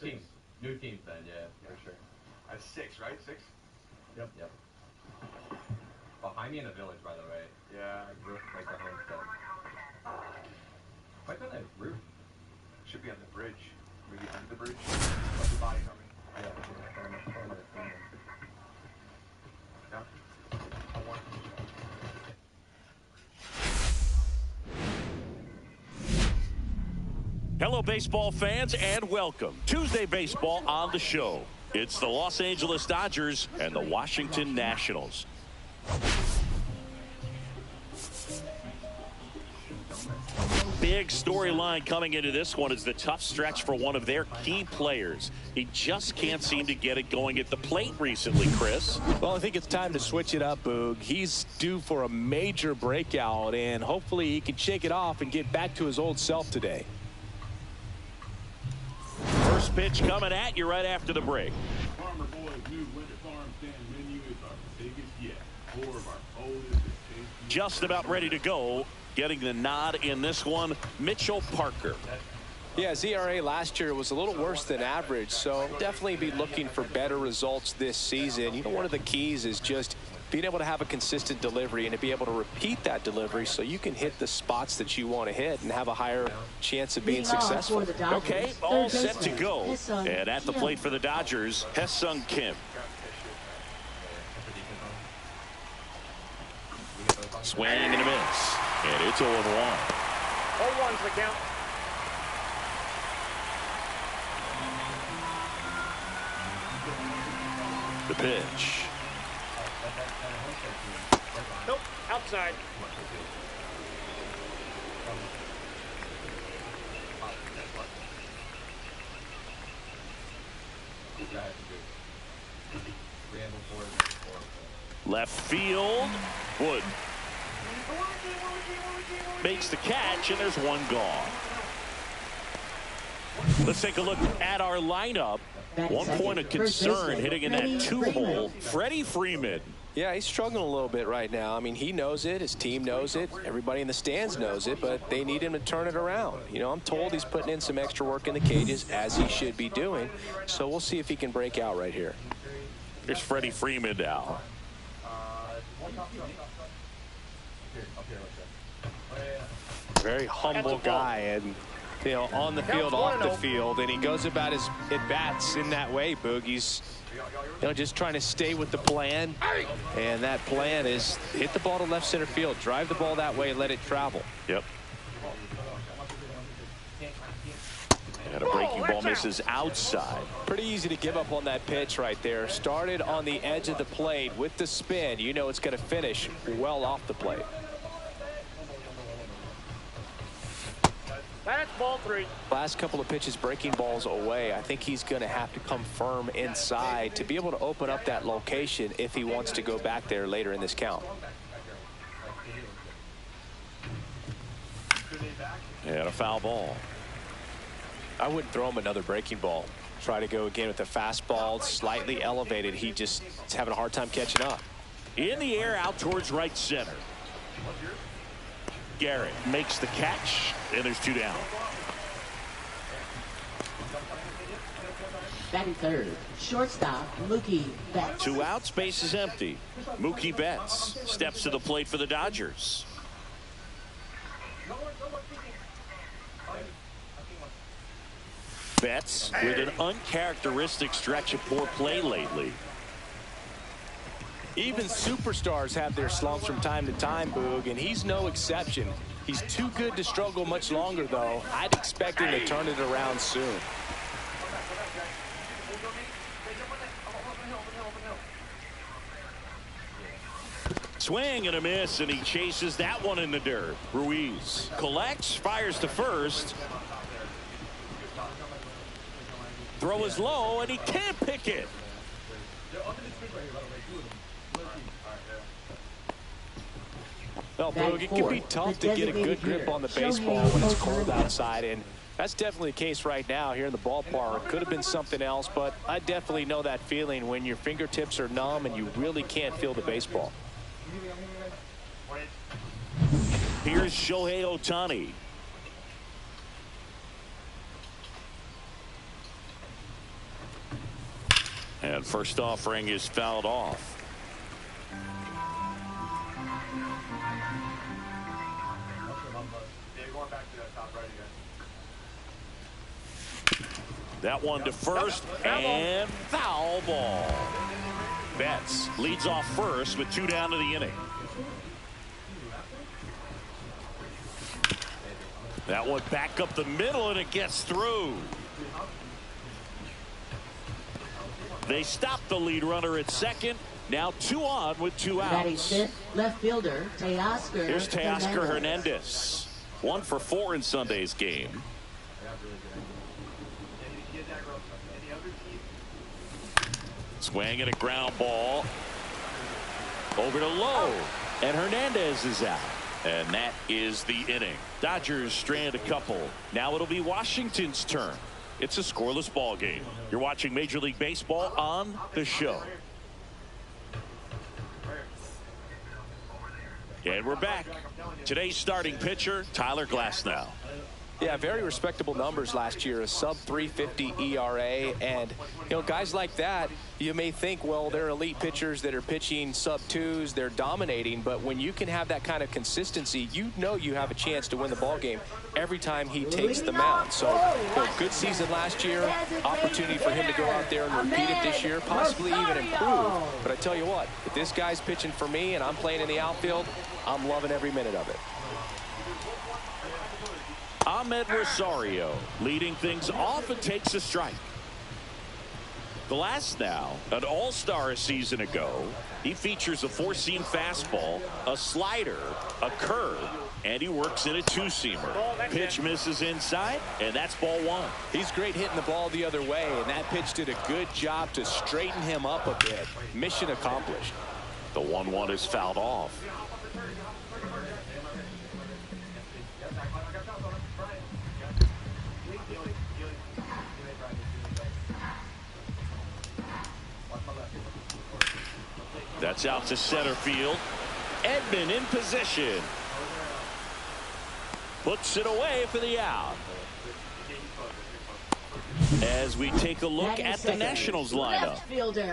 team. New team then, yeah, for sure. That's 6, right? 6? Yep. Behind me in the village, by the way. Yeah. Like the homestead. Why can't I roof? Should be on the bridge. Maybe under the bridge. What's the body coming? Yeah. Hello, baseball fans, and welcome. Tuesday Baseball on the show. It's the Los Angeles Dodgers and the Washington Nationals. Big storyline coming into this one is the tough stretch for one of their key players. He just can't seem to get it going at the plate recently, Chris. Well, I think it's time to switch it up, Boog. He's due for a major breakout, and hopefully he can shake it off and get back to his old self today. First pitch coming at you right after the break. Farmer Boy's new winter farm stand menu is our biggest yet. 4 of our boldest and tastiest. Just about ready to go. Getting the nod in this one, Mitchell Parker. Yeah, his ERA last year was a little worse than average, so definitely be looking for better results this season. You know, one of the keys is just being able to have a consistent delivery and to be able to repeat that delivery so you can hit the spots that you want to hit and have a higher chance of being successful. Okay, all set to go. And at the plate for the Dodgers, Ha-Seong Kim. Swing and a miss. And it's 0-1. 0-1's the count. The pitch. Nope, outside. Left field. Wood makes the catch, and there's one gone. Let's take a look at our lineup. One point of concern hitting in that 2-hole, Freddie Freeman. Yeah, he's struggling a little bit right now. I mean, he knows it. His team knows it. Everybody in the stands knows it, but they need him to turn it around. You know, I'm told he's putting in some extra work in the cages, as he should be doing. So we'll see if he can break out right here. Here's Freddie Freeman now. Very humble guy, and you know, on the field, off the field, and he goes about his at-bats in that way, Boog. He's, you know, just trying to stay with the plan, and that plan is hit the ball to left center field, drive the ball that way, let it travel. Yep. And a breaking ball misses outside. Pretty easy to give up on that pitch right there. Started on the edge of the plate with the spin. You know it's going to finish well off the plate. That's ball 3. Last couple of pitches breaking balls away. I think he's going to have to come firm inside to be able to open up that location if he wants to go back there later in this count. And a foul ball. I wouldn't throw him another breaking ball. Try to go again with the fastball, slightly elevated. He just is having a hard time catching up. In the air, out towards right center. Garrett makes the catch, and there's 2 down. Batting third, shortstop, Mookie Betts. 2 outs, base is empty. Mookie Betts steps to the plate for the Dodgers. Betts with an uncharacteristic stretch of poor play lately. Even superstars have their slumps from time to time, Boog, and he's no exception. He's too good to struggle much longer, though. I'd expect him to turn it around soon. Swing and a miss, and he chases that one in the dirt. Ruiz collects, fires to first. Throw is low, and he can't pick it. Well, Boog, it can be tough to get a good grip on the baseball when it's cold outside, and that's definitely the case right now here in the ballpark. Could have been something else, but I definitely know that feeling when your fingertips are numb and you really can't feel the baseball. Here's Shohei Ohtani. And first offering is fouled off. That one to first, and foul ball. Betts leads off first with 2 down to the inning. That one back up the middle, and it gets through. They stop the lead runner at second. Now 2 on with 2 Batting outs. fifth, left fielder Teoscar. Here's Teoscar Hernandez. 1 for 4 in Sunday's game. Swing and a ground ball over to Lowe, and Hernandez is out, and that is the inning. Dodgers strand a couple. Now it'll be Washington's turn. It's a scoreless ball game. You're watching Major League Baseball on the show. And we're back. Today's starting pitcher, Tyler Glasnow. Yeah, very respectable numbers last year, a sub 350 ERA, and guys like that, you may think, well, they're elite pitchers that are pitching sub 2s, they're dominating, but when you can have that kind of consistency, you have a chance to win the ball game every time he takes the mound. So good season last year, opportunity for him to go out there and repeat it this year, possibly even improve. But I tell you what, if this guy's pitching for me and I'm playing in the outfield, I'm loving every minute of it. Ahmed Rosario leading things off and takes a strike. Glasnow, an all-star a season ago. He features a 4-seam fastball, a slider, a curve, and he works in a 2-seamer. Pitch misses inside, and that's ball 1. He's great hitting the ball the other way, and that pitch did a good job to straighten him up a bit. Mission accomplished. The 1-1 is fouled off. That's out to center field. Edman in position. Puts it away for the out. As we take a look at the Nationals lineup.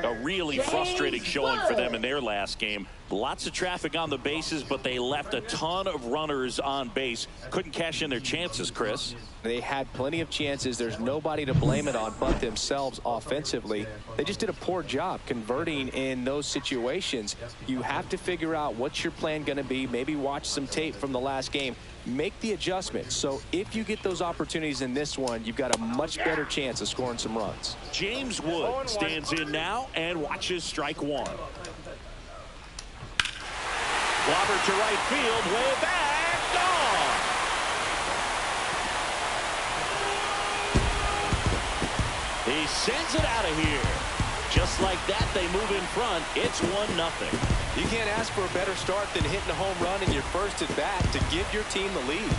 A really frustrating showing for them in their last game. Lots of traffic on the bases, but they left a ton of runners on base. Couldn't cash in their chances, Chris. They had plenty of chances. There's nobody to blame it on but themselves offensively. They just did a poor job converting in those situations. You have to figure out what's your plan going to be. Maybe watch some tape from the last game. Make the adjustment. So if you get those opportunities in this one, you've got a much better chance of scoring some runs. James Wood stands in now and watches strike 1. Clobber to right field, way back, gone. He sends it out of here. Just like that, they move in front. It's 1-0. You can't ask for a better start than hitting a home run in your first at bat to give your team the lead.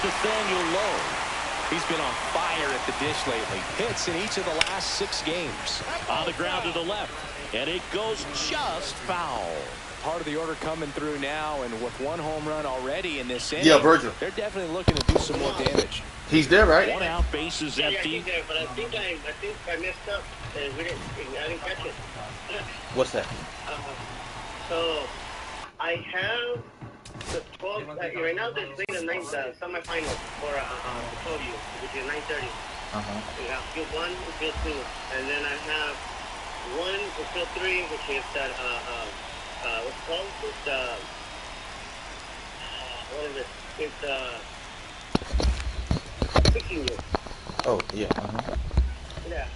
Nathaniel Lowe. He's been on fire at the dish lately. Hits in each of the last 6 games. On the ground to the left, and it goes just foul. Part of the order coming through now, and with 1 home run already in this inning, yeah, Virgil. They're definitely looking to do some more damage. He's there, right? 1 out, base is empty. Yeah, he's there, but I think I messed up, and I didn't catch it. What's that? So I have the 12. Right now they're playing the semifinals for the 12U, which is 9:30. We have field 1 and field 2, and then I have 1 and field 3, which is that what's it called? It's what is it? It's 16U. Oh yeah. Yeah.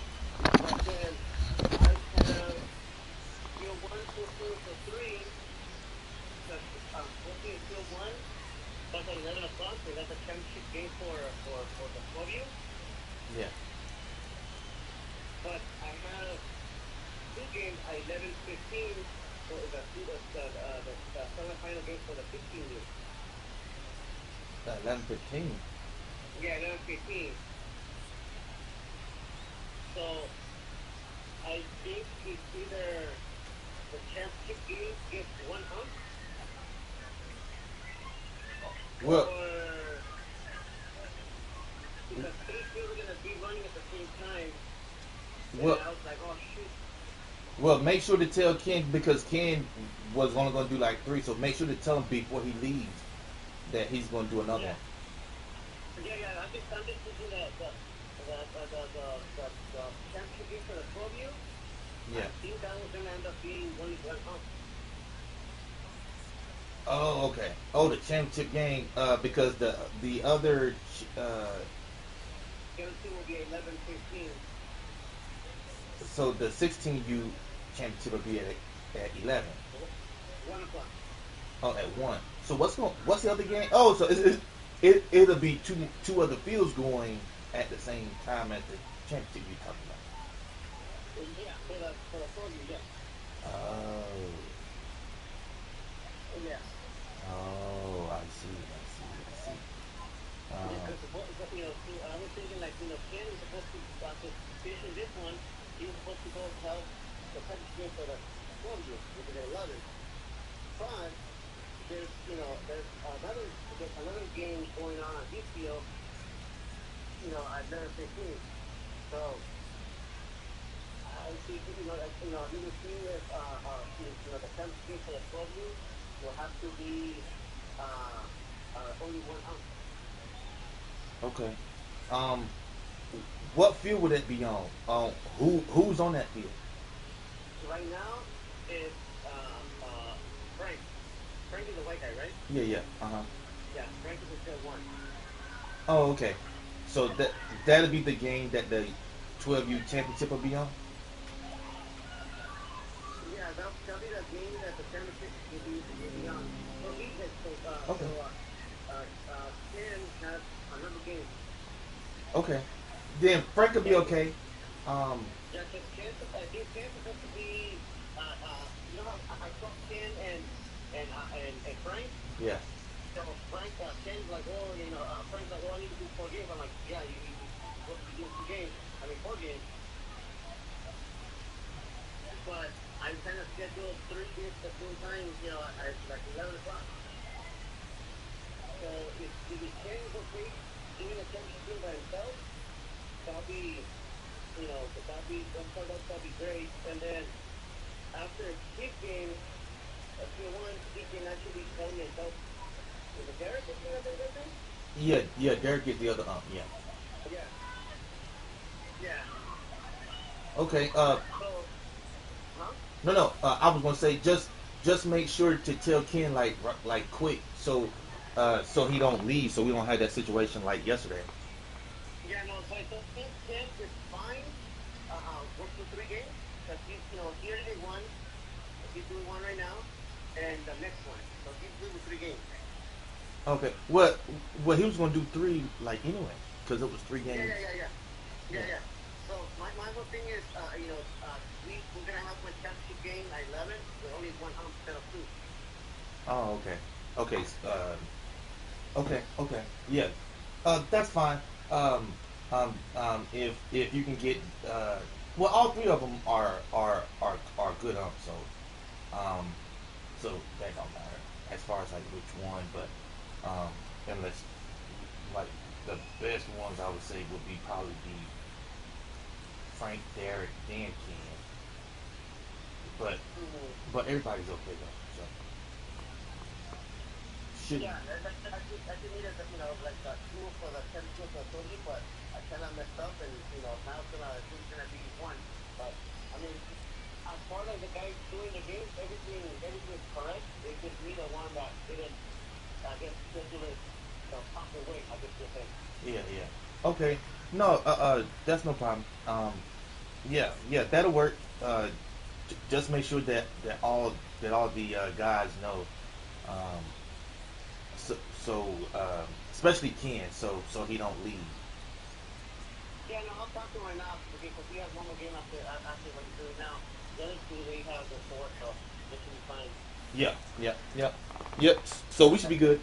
And then I have field 1, field 2, field 3. Working in field 1. That's at 11 o'clock. So that's a championship game for the 12U. Yeah. But I have 2 games at 11:15 for the semifinal game for the 15U. 11:15. Yeah, 11:15. So I think it's either the championship game gets 1 hump, Well, or because 3 fields are gonna be running at the same time. well, And I was like, oh shoot. well. Make sure to tell Ken because Ken was only going to do like 3. So make sure to tell him before he leaves that he's going to do another one. Yeah. I'm just thinking that the championship game for the 12U. Yeah. I think that was gonna end up being only 1 hump. Oh, okay. Oh, the championship game. Because the other. The other two will be 11:15. So the 16U championship will be at 11. 1 o'clock. Oh, at 1. So what's the other game? Oh, so it'll be two other fields going at the same time as the championship you're talking about. Yeah, for the 12U, yeah. Oh. Yeah. Oh, I see. Because I was thinking like, Ken is supposed to finish this one. He was supposed to go help the second game for the 12U, which is at 11. But there's another game going on this field, at 11:15. So I think he was seeing if the second game for the 12U will have to be only 1 hump. Okay. What field would it be on? Who's on that field? Right now, it's Frank. Frank is the white guy, right? Yeah. Yeah, Frank is still 1. Oh, okay. So that'll be the game that the 12U championship will be on. Yeah, that'll be the game that the championship will be on. Okay. Ken has another game. Okay. Then Frank will be okay. Yeah, because I think Ken's supposed to be, how I saw Ken and Frank? Yeah. So Ken's like, Frank's like, I need to do 4 games. I'm like, yeah, you're supposed to be doing 2 games. 4 games. But I'm kind of scheduled 3 games at the same time, at like 11 o'clock. So if Ken is okay doing a championship game by himself, that'll be great. And then after a kick game, if you want, he can actually tell himself. Is it Derek? Is that the other thing? Yeah. Derek gets the other Yeah. Yeah. Okay. Huh? No. I was gonna say just make sure to tell Ken like quick so he don't leave, so we don't have that situation like yesterday. Yeah, no. So I think Ken is fine. Work for 3 games because he already won. He's doing 1 right now, and the next one. So he's doing 3 games. Okay. Well, he was gonna do 3 like anyway because it was 3 games. Yeah. So my whole thing is, we're gonna have one championship game at 11 with only 1 hump instead of 2. Oh, okay. Okay. Yeah. That's fine. If you can get all 3 of them are good humps, so that don't matter as far as like which one, but unless like the best ones I would say would be probably be Frank, Derek, Dan Ken, but everybody's okay though. So Yeah, I just needed like a tool for the championship for Tony, but I kind of messed up, and now it's gonna be 1. But as far as the guys doing the games, everything is correct. It's just me the one that didn't, I guess, schedule it the proper way. I guess you say. yeah. Okay. No, that's no problem. Yeah, that'll work. Just make sure that all the guys know. So especially Ken, so he don't leave. Yeah, no, I'll talk to him right now because we have 1 more game after what he's doing now. The other 2 they have the 4, so this should be fine. Yeah. So we should be good.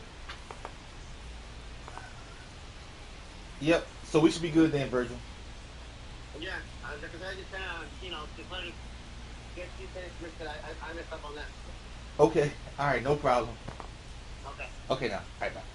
Yep. So we should be good then, Virgil. Yeah, because I just to try to get you things because I messed up on that. Okay. All right. No problem. Okay. Okay now. All right, bye.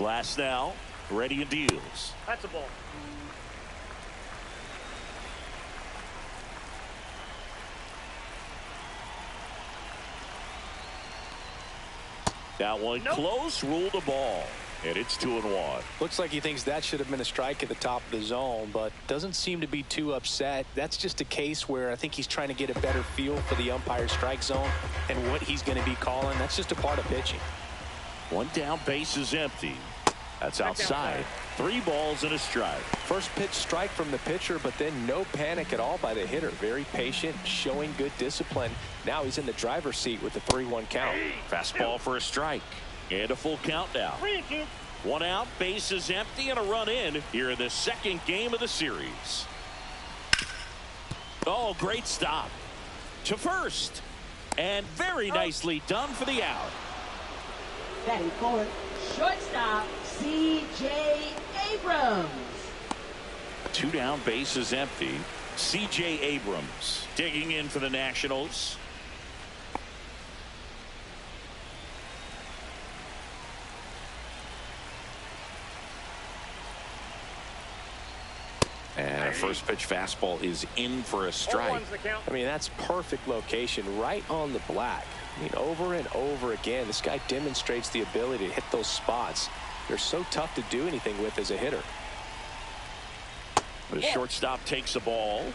Glass now, ready and deals. That's a ball. That one close, ruled a ball. And it's 2-1. Looks like he thinks that should have been a strike at the top of the zone, but doesn't seem to be too upset. That's just a case where I think he's trying to get a better feel for the umpire's strike zone and what he's going to be calling. That's just a part of pitching. One down, base is empty. That's outside. 3 balls and a strike. First pitch strike from the pitcher, but then no panic at all by the hitter. Very patient, showing good discipline. Now he's in the driver's seat with the 3-1 count. Fastball for a strike. And a full count now. 1 out, base is empty, and a run in here in the second game of the series. Oh, great stop to first. And very nicely done for the out. Batting fourth, shortstop, C.J. Abrams. 2 down, base is empty. C.J. Abrams digging in for the Nationals. And a first pitch fastball is in for a strike. I mean, that's perfect location, right on the black. I mean, over and over again, this guy demonstrates the ability to hit those spots. They're so tough to do anything with as a hitter. The shortstop takes the ball.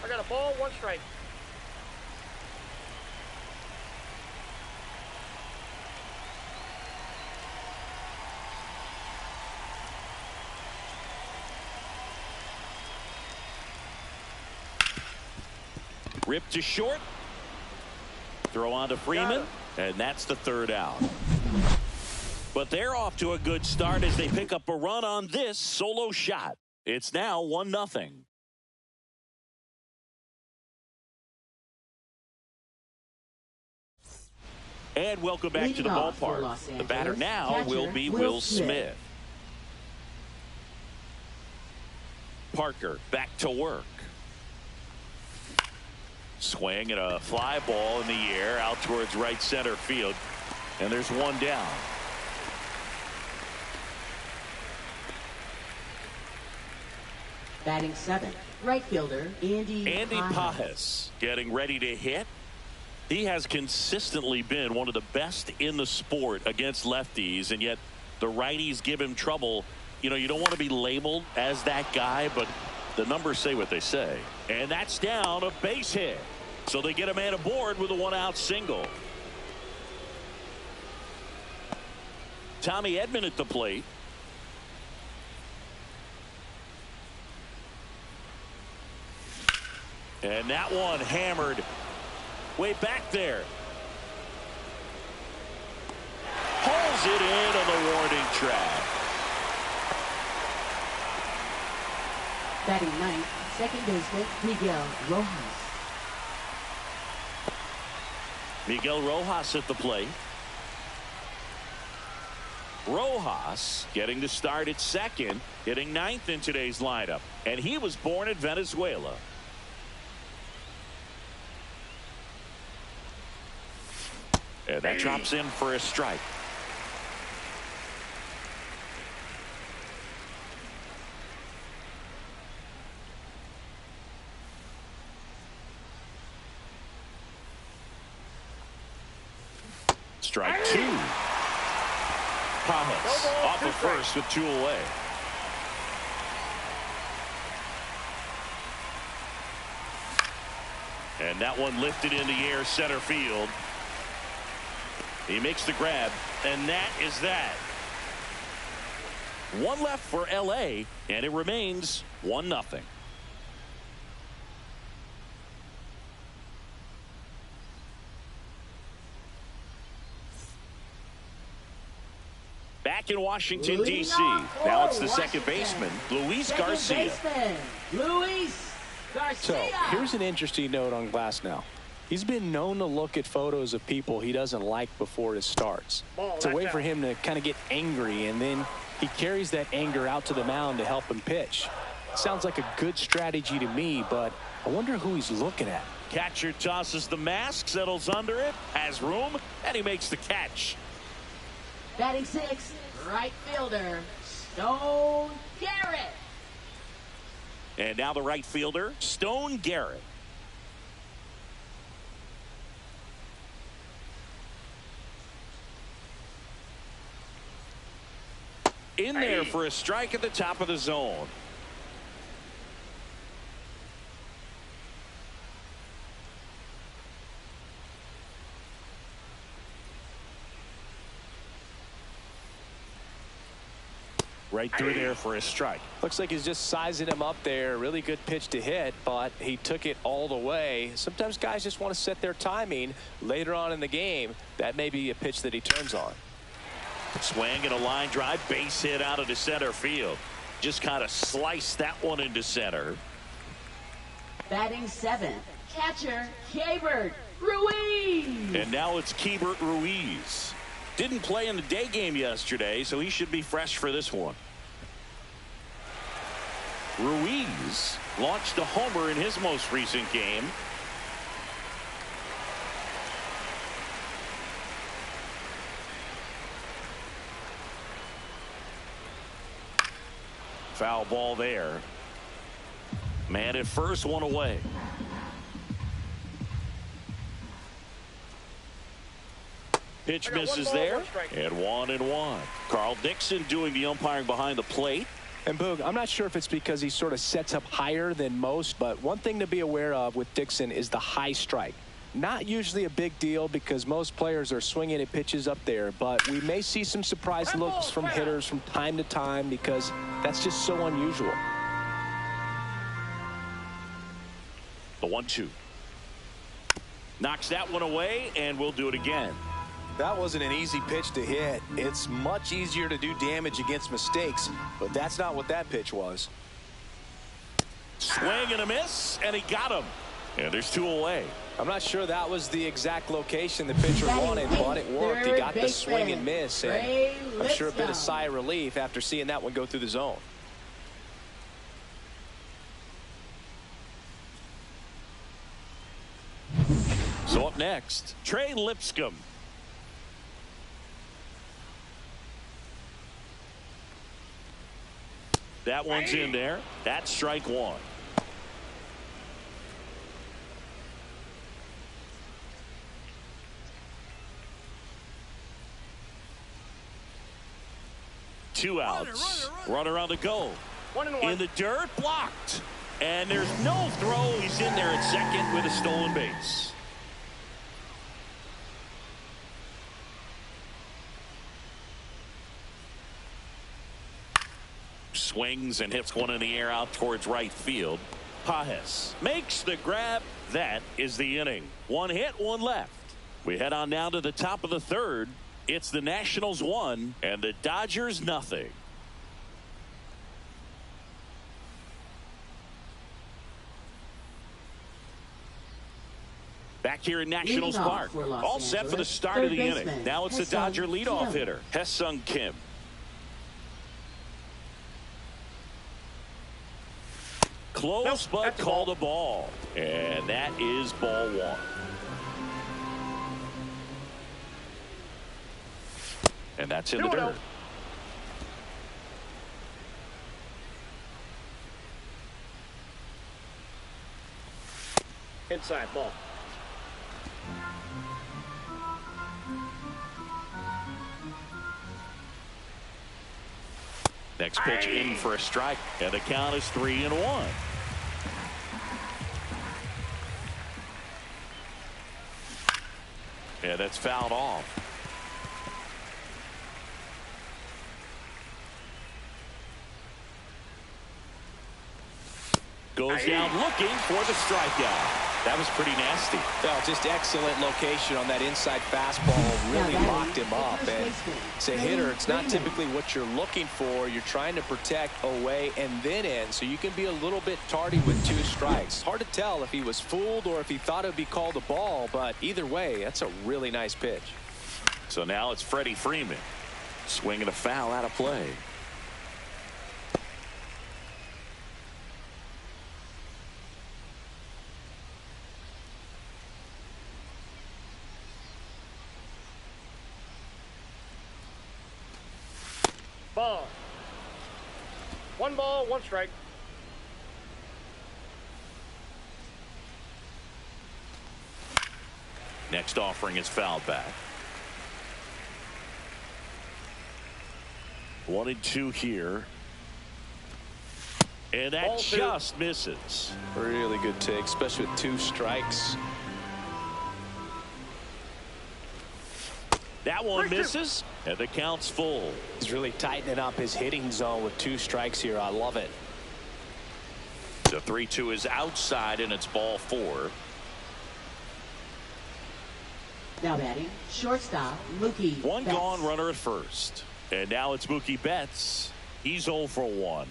I got a ball, 1 strike. Rip to short. Throw on to Freeman. And that's the 3rd out. But they're off to a good start as they pick up a run on this solo shot. It's now 1-0. And welcome back to the ballpark. The batter now will be Will Smith. Parker back to work. Swing and a fly ball in the air out towards right center field. And there's 1 down. Batting 7th, right fielder, Andy Pages getting ready to hit. He has consistently been one of the best in the sport against lefties, and yet the righties give him trouble. You know, you don't want to be labeled as that guy, but the numbers say what they say. And that's down, a base hit. So they get a man aboard with a 1-out single. Tommy Edman at the plate. And that one hammered way back there. Hauls it in on the warning track. Batting 9th, second baseman, Miguel Rojas. Miguel Rojas at the plate. Rojas getting to start at second, hitting 9th in today's lineup. And he was born in Venezuela. And that drops in for a strike. Strike 2. Pages off of first with 2 away. And that one lifted in the air center field. He makes the grab, and that is that. 1 left for LA, and it remains 1-0. Back in Washington, D.C. Now it's the second baseman, Luis Garcia. Luis Garcia. So here's an interesting note on Glasnow. He's been known to look at photos of people he doesn't like before it starts. It's a way for him to kind of get angry, and then he carries that anger out to the mound to help him pitch. Sounds like a good strategy to me, but I wonder who he's looking at. Catcher tosses the mask, settles under it, has room, and he makes the catch. Batting 6, right fielder, Stone Garrett. And now the right fielder, Stone Garrett. In there for a strike at the top of the zone. Right through there for a strike. Looks like he's just sizing him up there. Really good pitch to hit, but he took it all the way. Sometimes guys just want to set their timing later on in the game. That may be a pitch that he turns on. Swing and a line drive, base hit out into center field. Just kind of sliced that one into center. Batting seventh, catcher Keibert Ruiz. And now it's Keibert Ruiz. Didn't play in the day game yesterday, so he should be fresh for this one. Ruiz launched a homer in his most recent game. Foul ball there. Man at first, one away. Pitch misses there, and 1-1. Carl Dixon doing the umpiring behind the plate. And Boog, I'm not sure if it's because he sort of sets up higher than most, but one thing to be aware of with Dixon is the high strike. Not usually a big deal because most players are swinging at pitches up there, but we may see some surprise looks from hitters from time to time because that's just so unusual. The 1-2. Knocks that one away, and we'll do it again. That wasn't an easy pitch to hit. It's much easier to do damage against mistakes, but that's not what that pitch was. Swing and a miss, and he got him. And there's 2 away. I'm not sure that was the exact location the pitcher wanted, but it worked. He got the swing and miss, and I'm sure a bit of sigh of relief after seeing that one go through the zone. So up next, Trey Lipscomb. That one's in there. That's strike 1. Two outs. Runner on the go. 1-1. In the dirt, blocked. And there's no throw. He's in there at second with a stolen base. Swings and hits one in the air out towards right field. Pages makes the grab. That is the inning. 1 hit, 1 left. We head on down to the top of the third. It's the Nationals 1 and the Dodgers nothing. Back here in Nationals Park. All set for the start of the inning. Now it's the Dodger leadoff hitter, Ha-Seong Kim. Close, but called a ball. And that is ball 1. And that's in the dirt. Inside ball. Next pitch in for a strike, and the count is 3-1. Yeah, that's fouled off. Goes down looking for the strikeout. That was pretty nasty. Well, just excellent location on that inside fastball. Really locked him up. And as a hitter, it's not typically what you're looking for. You're trying to protect away and then in, so you can be a little bit tardy with 2 strikes. Hard to tell if he was fooled or if he thought it would be called a ball, but either way, that's a really nice pitch. So now it's Freddie Freeman swinging a foul out of play. Ball. 1 ball, 1 strike. Next offering is fouled back. 1-2 here. And that just misses. Really good take, especially with 2 strikes. That one misses, and the count's full. He's really tightening up his hitting zone with 2 strikes here. I love it. The 3-2 is outside, and it's ball 4. Now batting, shortstop, Mookie One Betts. gone, runner at first. And now it's Mookie Betts. He's 0 for 1.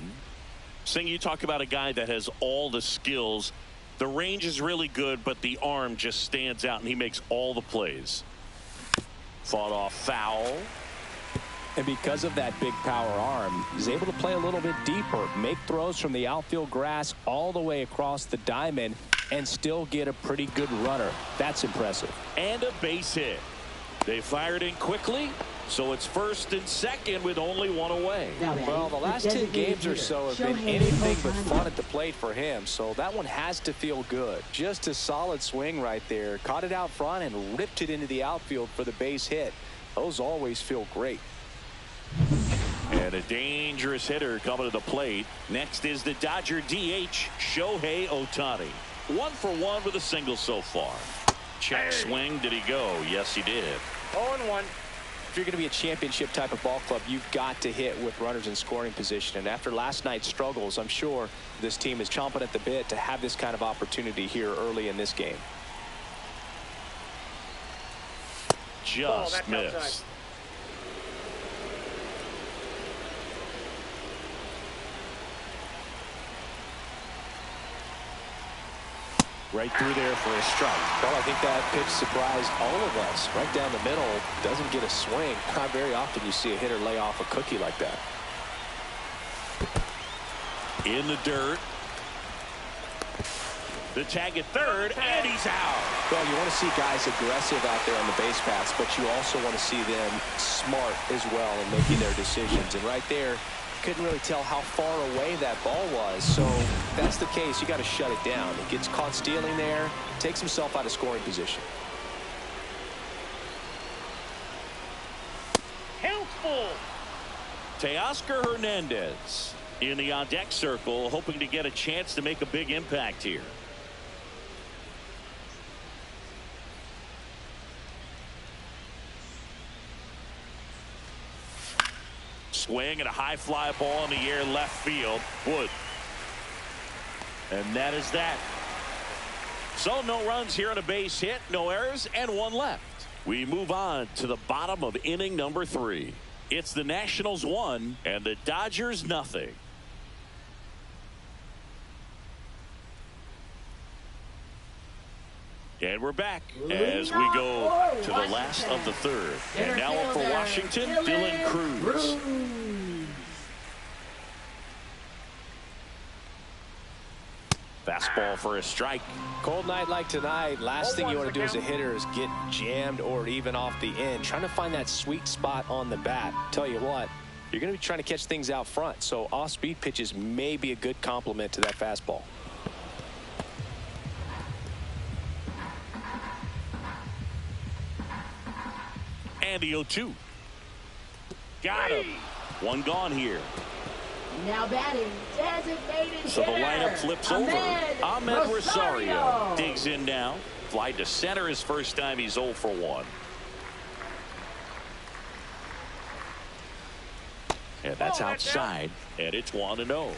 Sing, you talk about a guy that has all the skills. The range is really good, but the arm just stands out, and he makes all the plays. Fought off foul. And because of that big power arm, he's able to play a little bit deeper, make throws from the outfield grass all the way across the diamond, and still get a pretty good runner. That's impressive. And a base hit. They fired in quickly, so it's first and second with only 1 away. Well, the last 10 games or so have been anything but fun at the plate for him, so that one has to feel good. Just a solid swing right there. Caught it out front and ripped it into the outfield for the base hit. Those always feel great. And a dangerous hitter coming to the plate. Next is the Dodger DH, Shohei Ohtani. 1 for 1 with a single so far. Check swing. Did he go? Yes, he did. 0-1. If you're going to be a championship type of ball club, you've got to hit with runners in scoring position. And after last night's struggles, I'm sure this team is chomping at the bit to have this kind of opportunity here early in this game. Just missed. Outside. Right through there for a strike. Well, I think that pitch surprised all of us. Right down the middle, doesn't get a swing. Not very often you see a hitter lay off a cookie like that. In the dirt. The tag at third, and he's out. Well, you want to see guys aggressive out there on the base paths, but you also want to see them smart as well in making their decisions. And right there, couldn't really tell how far away that ball was. So if that's the case, you got to shut it down. He gets caught stealing there, takes himself out of scoring position. Helpful. Teoscar Hernandez in the on-deck circle, hoping to get a chance to make a big impact here. Swing and a high fly ball in the air left field. Wood. And that is that. So no runs here on a base hit, no errors, and 1 left. We move on to the bottom of inning number 3. It's the Nationals 1 and the Dodgers nothing. And we're back as we go to the last of the 3rd. And now up for Washington, Dylan Cruz. Fastball for a strike. Cold night like tonight, last thing you want to do as a hitter is get jammed or even off the end. Trying to find that sweet spot on the bat. Tell you what, you're going to be trying to catch things out front, so off-speed pitches may be a good complement to that fastball. And the 0-2. Got him. 1 gone here. Now batting, designated so the hitter, lineup flips over. Ahmed Rosario digs in now. Fly to center his first time. He's 0 for 1. And that's outside. And it's 1-0.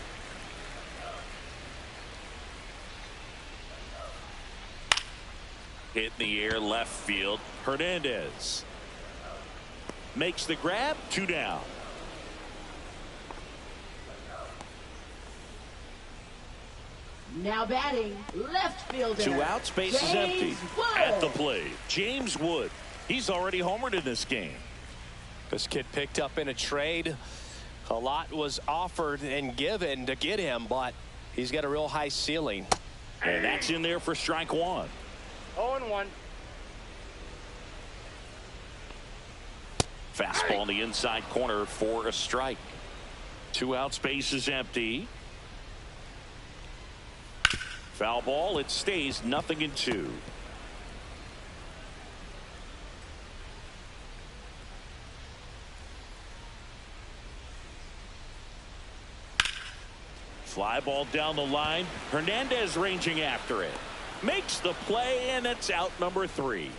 Hit in the air left field. Hernandez makes the grab. 2 down. Now batting, left fielder. 2 outs, base is empty. At the plate, James Wood. He's already homered in this game. This kid picked up in a trade. A lot was offered and given to get him, but he's got a real high ceiling. And that's in there for strike 1. 0-1. Fastball in the inside corner for a strike. 2 outs, base is empty. Foul ball. It stays 0-2. Fly ball down the line. Hernandez ranging after it. Makes the play, and it's out number 3.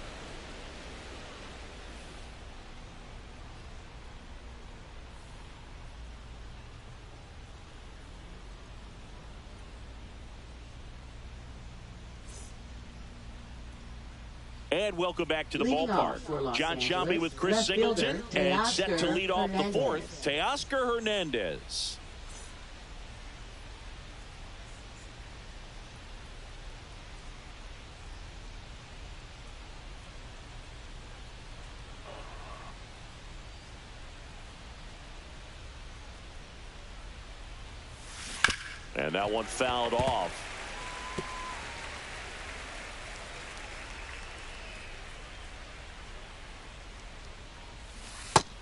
And welcome back to the ballpark. John Shelby with Chris Singleton, and set to lead off the 4th, Teoscar Hernandez. And that one fouled off.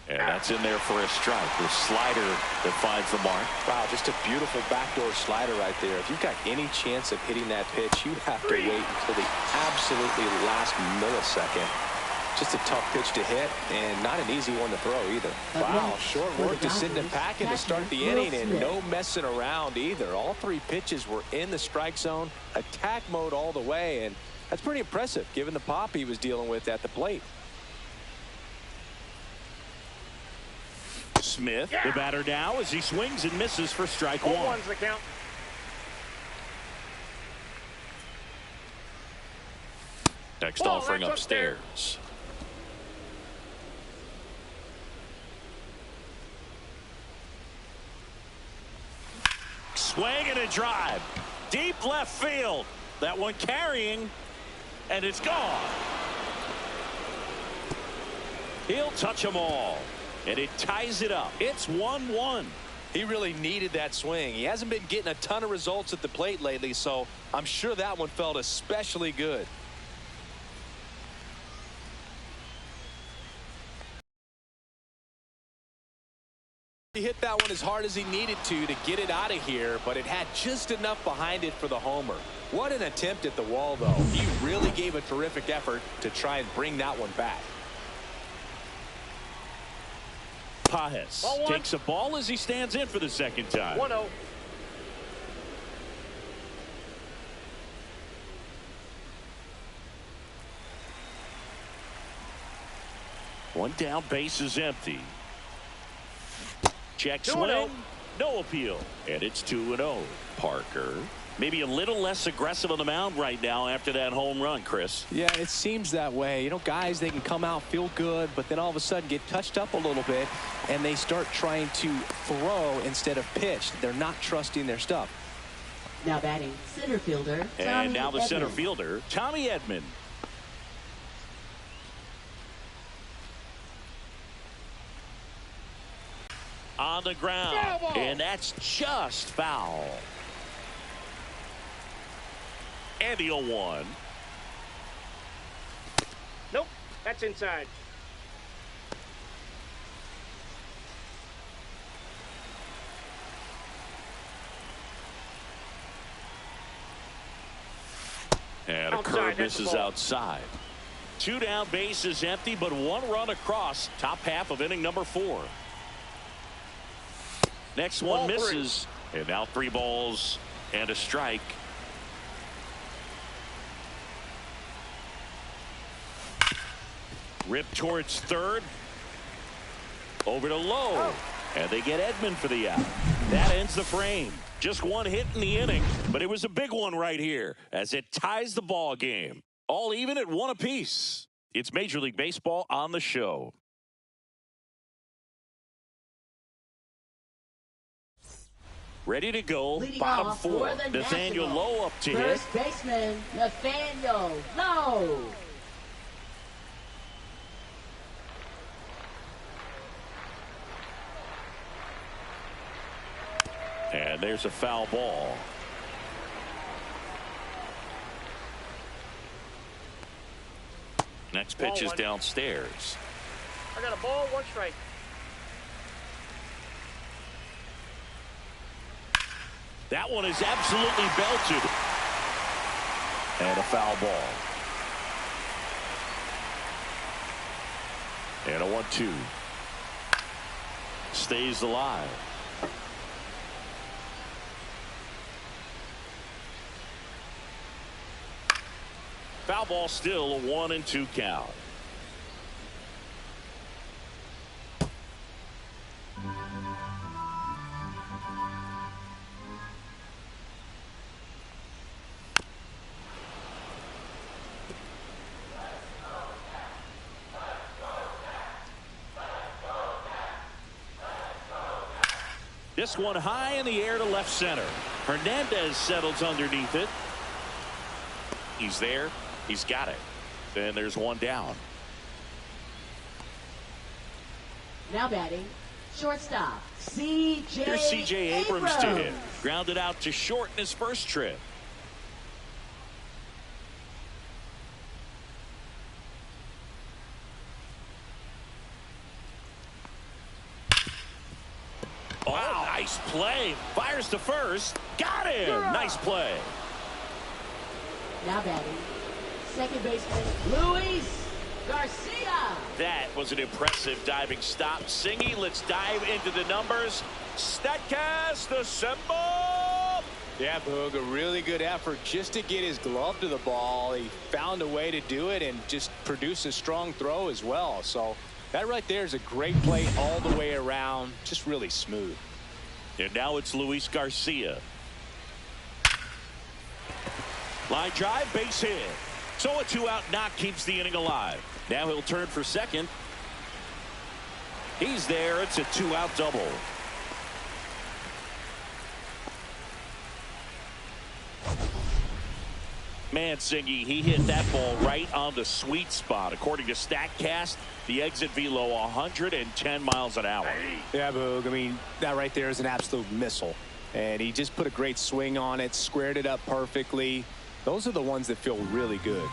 And that's in there for a strike. The slider that finds the mark. Wow, just a beautiful backdoor slider right there. If you've got any chance of hitting that pitch, you have to wait until the absolutely last millisecond. Just a tough pitch to hit, and not an easy one to throw either. Wow, short work to Sidney Packen to start the inning, and no messing around either. All 3 pitches were in the strike zone, attack mode all the way, and that's pretty impressive given the pop he was dealing with at the plate. Smith, the batter now, as he swings and misses for strike 1. 1's the count. Next offering upstairs. Swing and a drive. Deep left field. That one carrying, and it's gone. He'll touch them all, and it ties it up. It's 1-1. He really needed that swing. He hasn't been getting a ton of results at the plate lately, so I'm sure that one felt especially good. He hit that one as hard as he needed to get it out of here, but it had just enough behind it for the homer. What an attempt at the wall, though. He really gave a terrific effort to try and bring that one back. Pages takes a ball as he stands in for the second time. 1-0. One down, base is empty. Check swing, no appeal, and it's 2-0. Parker, maybe a little less aggressive on the mound right now after that home run, Chris. Yeah, it seems that way. You know, guys, they can come out, feel good, but then all of a sudden get touched up a little bit, and they start trying to throw instead of pitch. They're not trusting their stuff. Now batting, center fielder, Tommy And now the Edman. center fielder, Tommy Edman. On the ground, and that's just foul. And the 0-1. Nope, that's inside. And a curve misses outside. 2 down, base is empty, but 1 run across. Top half of inning number 4. Next one misses, and now 3 balls and a strike. Ripped towards third. Over to Lowe, and they get Edman for the out. That ends the frame. Just 1 hit in the inning, but it was a big one right here as it ties the ball game. All even at 1 apiece. It's Major League Baseball on the show. Ready to go. Leading Bottom off 4. for the Nathaniel Nationals, Lowe up to hit. first baseman Nathaniel Lowe. And there's a foul ball. Next pitch is downstairs. I got a ball, 1 strike. That one is absolutely belted. And a foul ball. And a 1-2. Stays alive. Foul ball, still a 1-2 count. This one high in the air to left center. Hernandez settles underneath it. He's there. He's got it. Then there's one down. Now batting, shortstop, C.J. Here's C.J. Abrams to hit. Grounded out to short in his first trip. Wow, nice play. Fires to first. Got him. Nice play. Now batting, second baseman, Luis Garcia. That was an impressive diving stop. Singy, let's dive into the numbers. StatCast assemble. Yeah, Boog, a really good effort just to get his glove to the ball. He found a way to do it and just produce a strong throw as well. So that right there is a great play all the way around. Just really smooth. And now it's Luis Garcia. Line drive, base hit. So a 2-out knock keeps the inning alive. Now he'll turn for second. He's there. It's a 2-out double. Singy, he hit that ball right on the sweet spot. According to StatCast, the exit velo 110 miles an hour. Yeah, Boog, I mean, that right there is an absolute missile. And he just put a great swing on it, squared it up perfectly. Those are the ones that feel really good.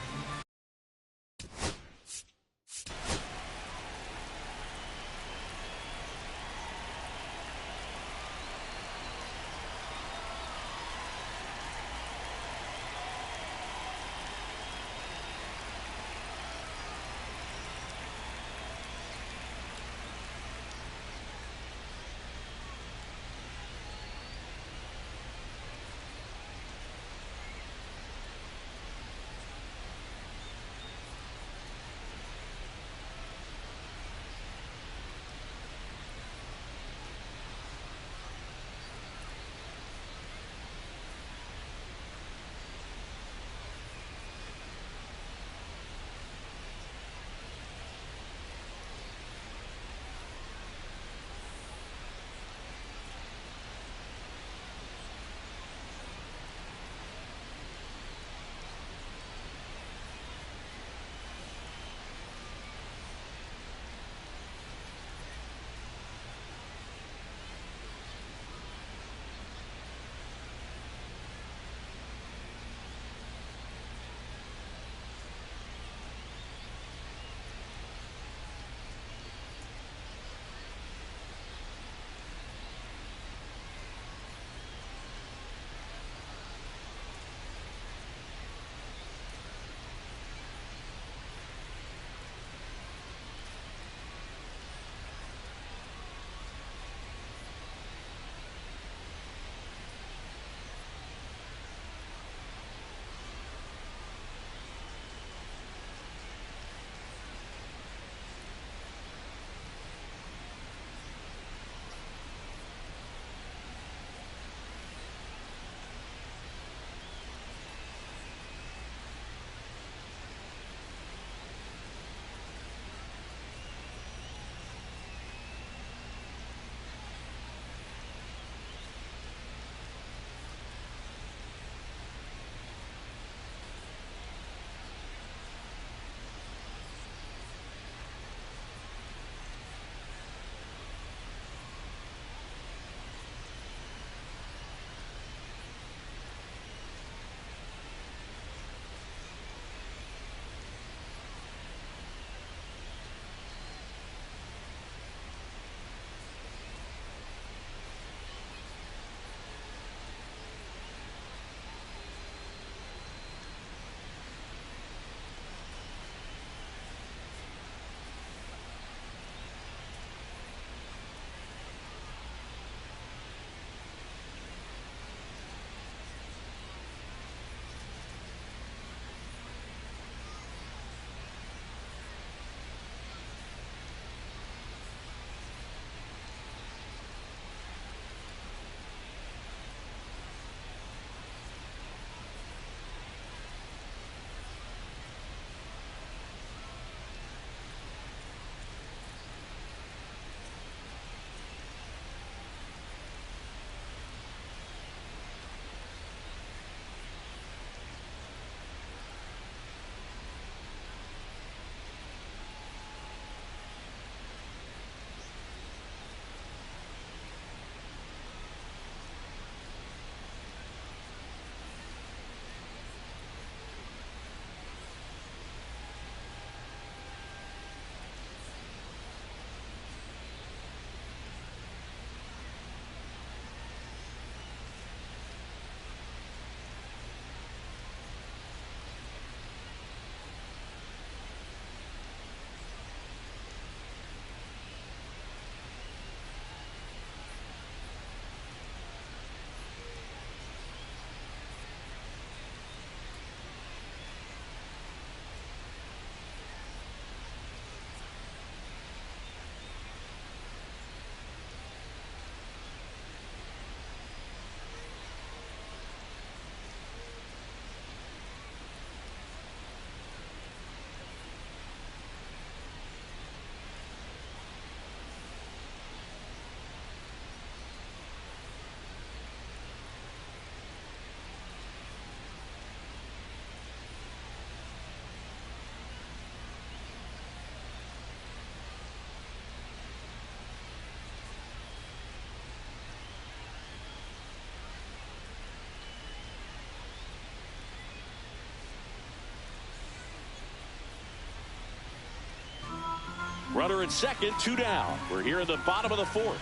Runner at second, 2 down. We're here in the bottom of the 4th.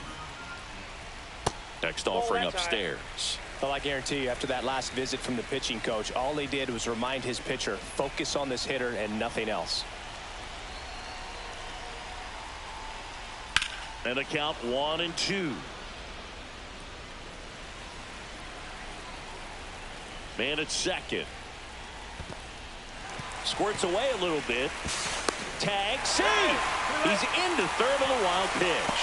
Next offering upstairs. Well, I guarantee you, after that last visit from the pitching coach, all they did was remind his pitcher, focus on this hitter and nothing else. And a count 1-2. Man at second. Squirts away a little bit. Tag, save. He's into third on the wild pitch.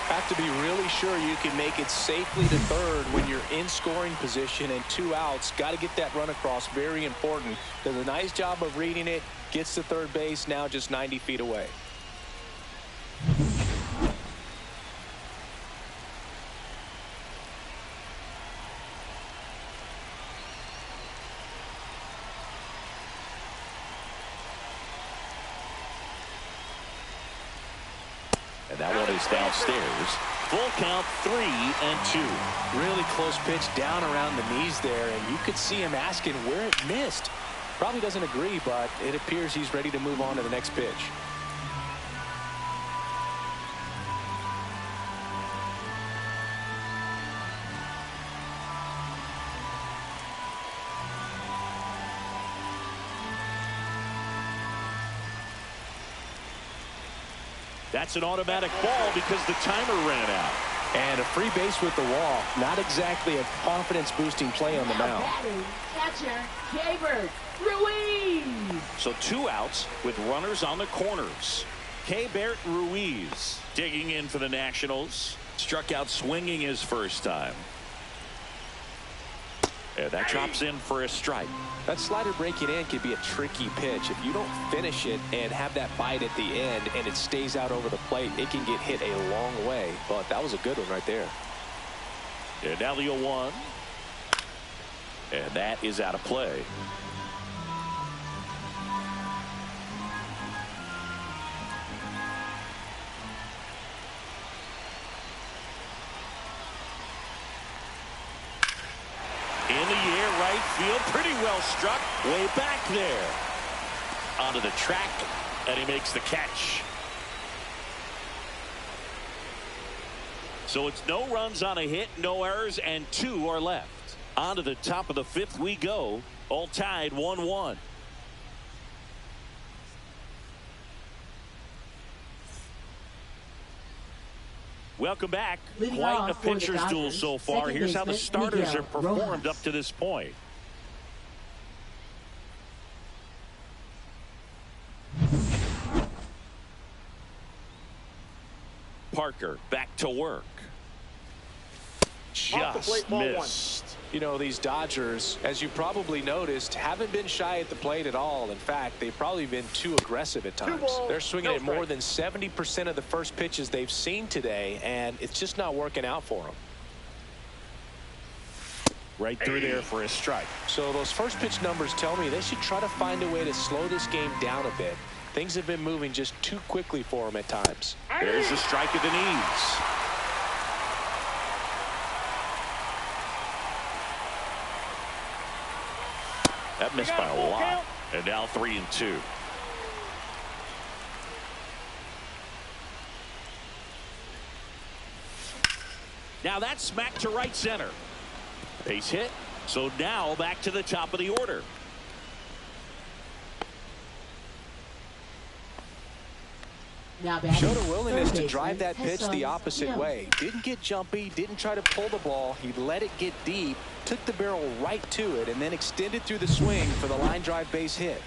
Have to be really sure you can make it safely to third when you're in scoring position and 2 outs. Got to get that run across. Very important. Does a nice job of reading it. Gets to third base, now just 90 feet away. And that one is downstairs. Full count, 3-2. Really close pitch down around the knees there, and you could see him asking where it missed. Probably doesn't agree, but it appears he's ready to move on to the next pitch. That's an automatic ball because the timer ran out. And a free base with the wall. Not exactly a confidence-boosting play on the mound. Catcher, Keibert Ruiz. So 2 outs with runners on the corners. Keibert Ruiz digging in for the Nationals. Struck out swinging his first time. And that drops in for a strike. That slider breaking in can be a tricky pitch. If you don't finish it and have that bite at the end and it stays out over the plate, it can get hit a long way. But that was a good one right there. And now the 0-1. And that is out of play. In the air, right field, pretty well struck, way back there. Onto the track, and he makes the catch. So it's no runs on a hit, no errors, and 2 are left. On to the top of the 5th we go, all tied 1-1. Welcome back. Leading Quite off a for the pitcher's duel Dodgers, so far. second Here's how the baseman, starters Miguel have performed Rojas. up to this point. Parker back to work. Off the Just plate, ball 1. missed. You know, these Dodgers, as you probably noticed, haven't been shy at the plate at all. In fact, they've probably been too aggressive at times. balls, They're swinging no at more strike. than 70% of the first pitches they've seen today, and it's just not working out for them. Right through there for a strike. So those first pitch numbers tell me they should try to find a way to slow this game down a bit. Things have been moving just too quickly for them at times. There's the strike at the knees. That missed by a lot. And now 3-2. Now that's smacked to right center. Base hit. So now back to the top of the order. Now batting, Showed a willingness third to drive that baseman, pitch the Hesson opposite Young. way. Didn't get jumpy, didn't try to pull the ball. He let it get deep, took the barrel right to it, and then extended through the swing for the line drive base hit.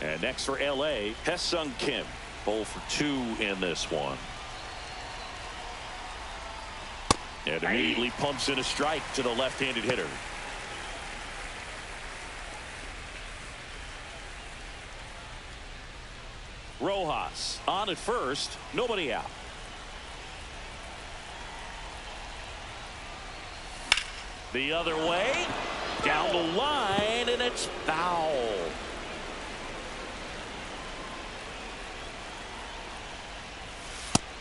And next for LA, Ha-Seong Kim. 0 for 2 in this one. And immediately pumps in a strike to the left-handed hitter. Rojas on at first, nobody out. The other way, down the line, and it's foul.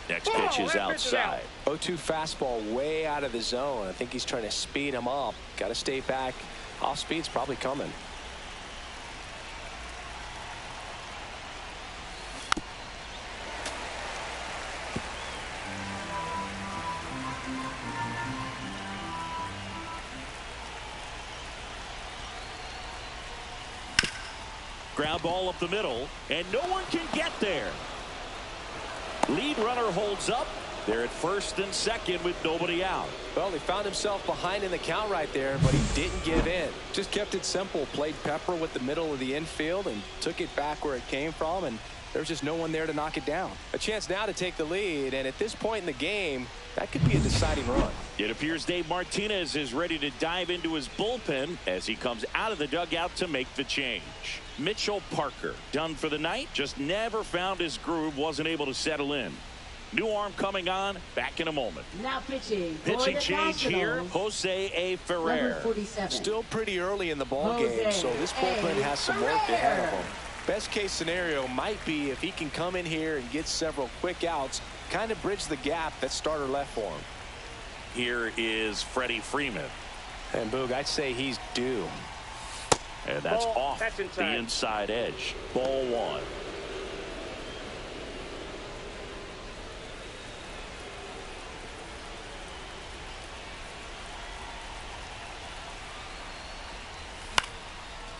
Next pitch is outside. 0-2 fastball way out of the zone. I think he's trying to speed him up. Got to stay back. Off speed's probably coming. Ground ball up the middle, and no one can get there. Lead runner holds up. They're at first and second with nobody out. Well, he found himself behind in the count right there, but he didn't give in. Just kept it simple. Played pepper with the middle of the infield and took it back where it came from, and there's just no one there to knock it down. A chance now to take the lead, and at this point in the game, that could be a deciding run. It appears Dave Martinez is ready to dive into his bullpen as he comes out of the dugout to make the change. Mitchell Parker done for the night. Just never found his groove. Wasn't able to settle in. New arm coming on. Back in a moment. Now pitching. Pitching change here. Jose A. Ferrer. Still pretty early in the ball game, so this bullpen has some work ahead of him. Best case scenario might be if he can come in here and get several quick outs, kind of bridge the gap that starter left for him. Here is Freddie Freeman. And Boog, I'd say he's due. And that's off the inside edge. Ball one.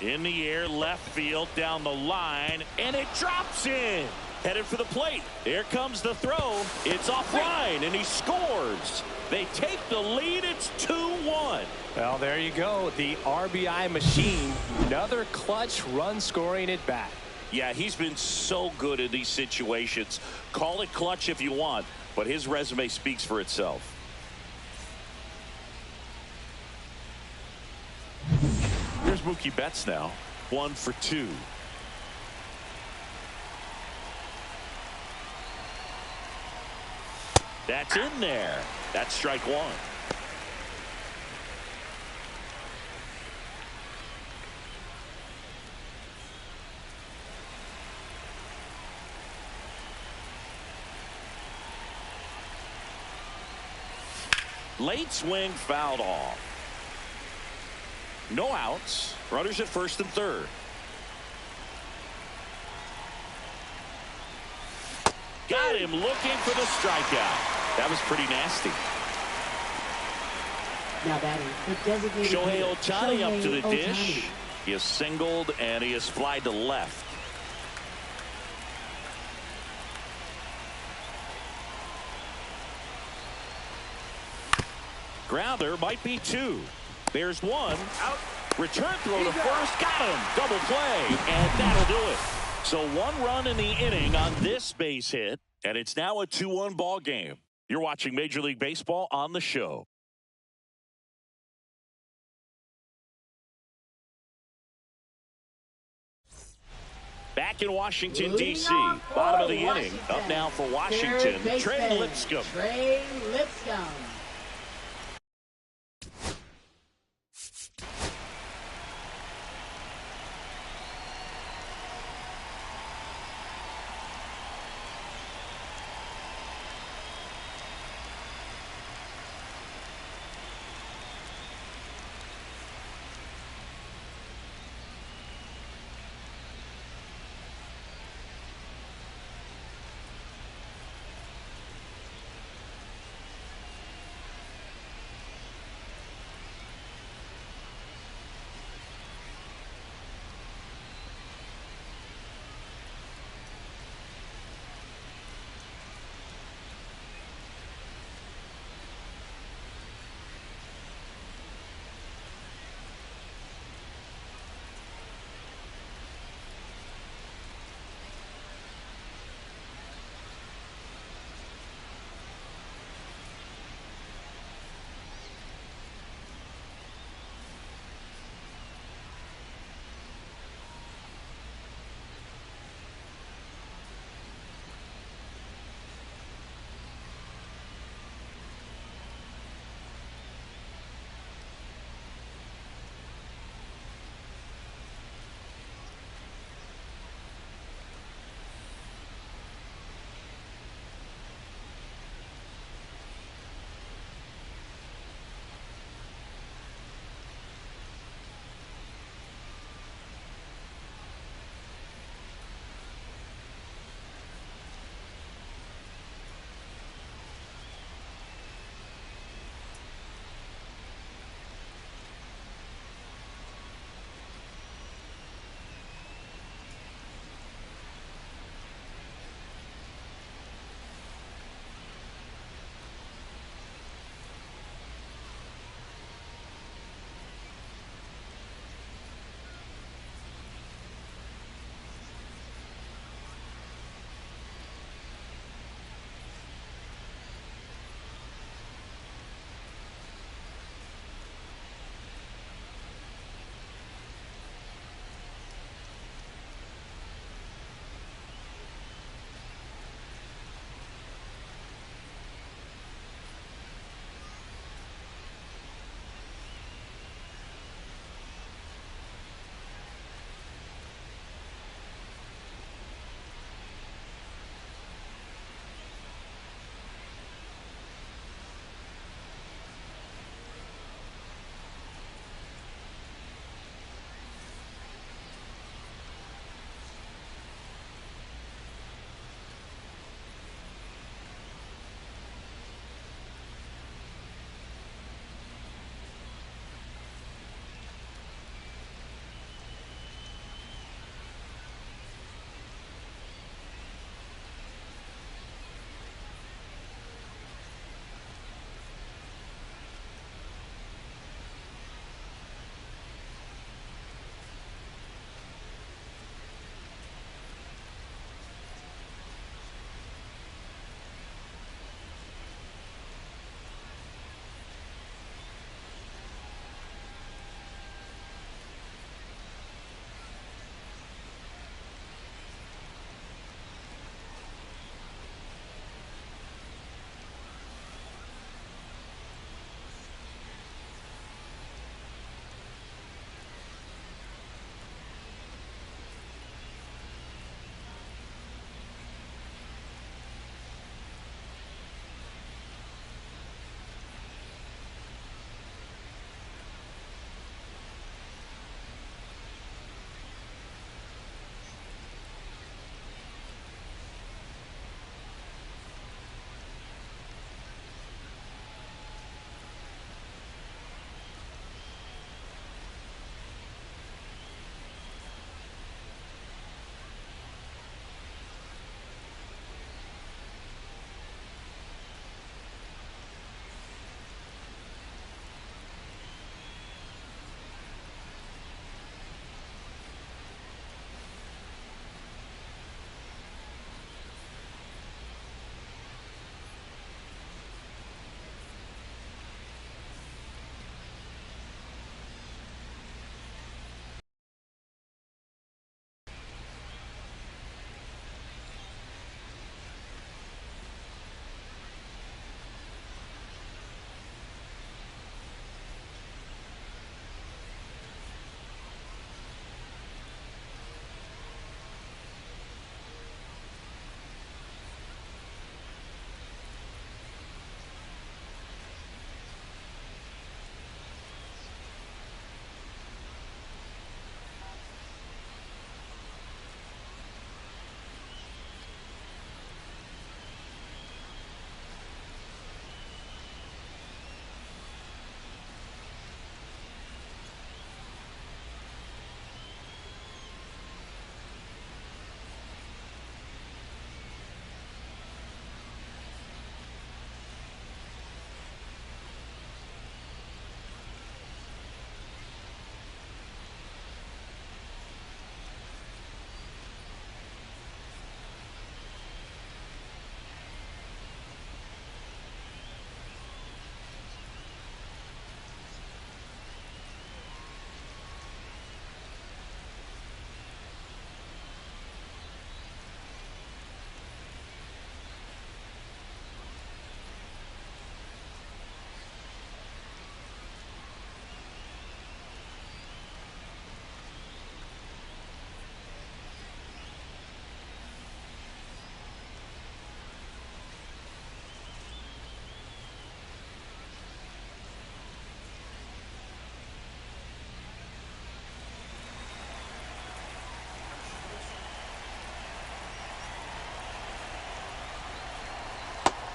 In the air, left field, down the line, and it drops in. Headed for the plate. Here comes the throw. It's offline, and he scores. They take the lead. It's 2-1. Well, there you go. The RBI machine. Another clutch run scoring at bat. Yeah, he's been so good in these situations. Call it clutch if you want, but his resume speaks for itself. Here's Mookie Betts now. 1 for 2. That's in there. That's strike one. Late swing fouled off. No outs. Runners at first and third. Got him looking for the strikeout. That was pretty nasty. Now batting, the designated Shohei Ohtani up to the Shohei dish. Ohtani. He is singled and he is flied to left. Grounder might be 2. There's 1. Out. Return throw to first. Got him. Double play. And that'll do it. So 1 run in the inning on this base hit. And it's now a 2-1 ball game. You're watching Major League Baseball on the show. Back in Washington, D.C. Bottom of the inning. Up now for Washington. Trey Lipscomb. Trey Lipscomb.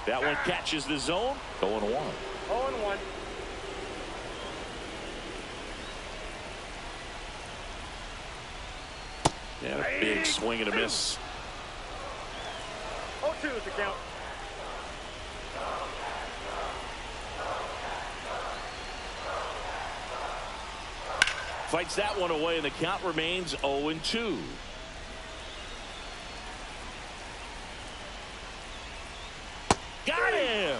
That one catches the zone. 0-1. 0-1. And a big swing and a miss. 0-2 is the count. Fights that one away, and the count remains 0-2. Got him!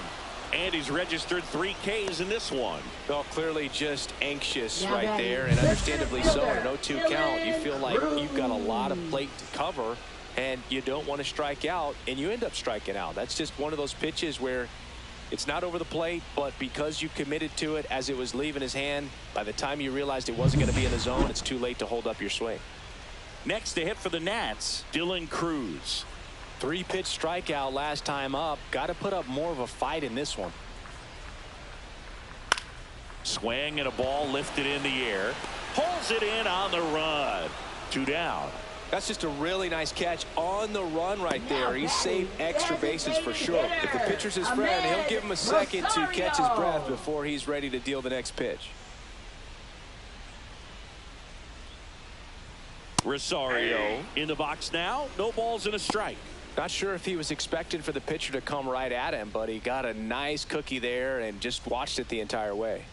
And he's registered 3 Ks in this one. Well, clearly just anxious Now right batting, there, and understandably so. fielder, In an 0-2 count, you feel like Dylan you've got a lot of plate to cover, and you don't want to strike out, and you end up striking out. That's just one of those pitches where it's not over the plate, but because you committed to it as it was leaving his hand, by the time you realized it wasn't going to be in the zone, it's too late to hold up your swing. Next to hit for the Nats, Dylan Cruz. 3-pitch strikeout last time up. Got to put up more of a fight in this one. Swing and a ball lifted in the air. Pulls it in on the run. 2 down. That's just a really nice catch on the run right there. He saved extra bases for sure. If the pitcher's his friend, he'll give him a second to catch his breath before he's ready to deal the next pitch. Rosario in the box now. No balls and a strike. Not sure if he was expected for the pitcher to come right at him, but he got a nice cookie there and just watched it the entire way.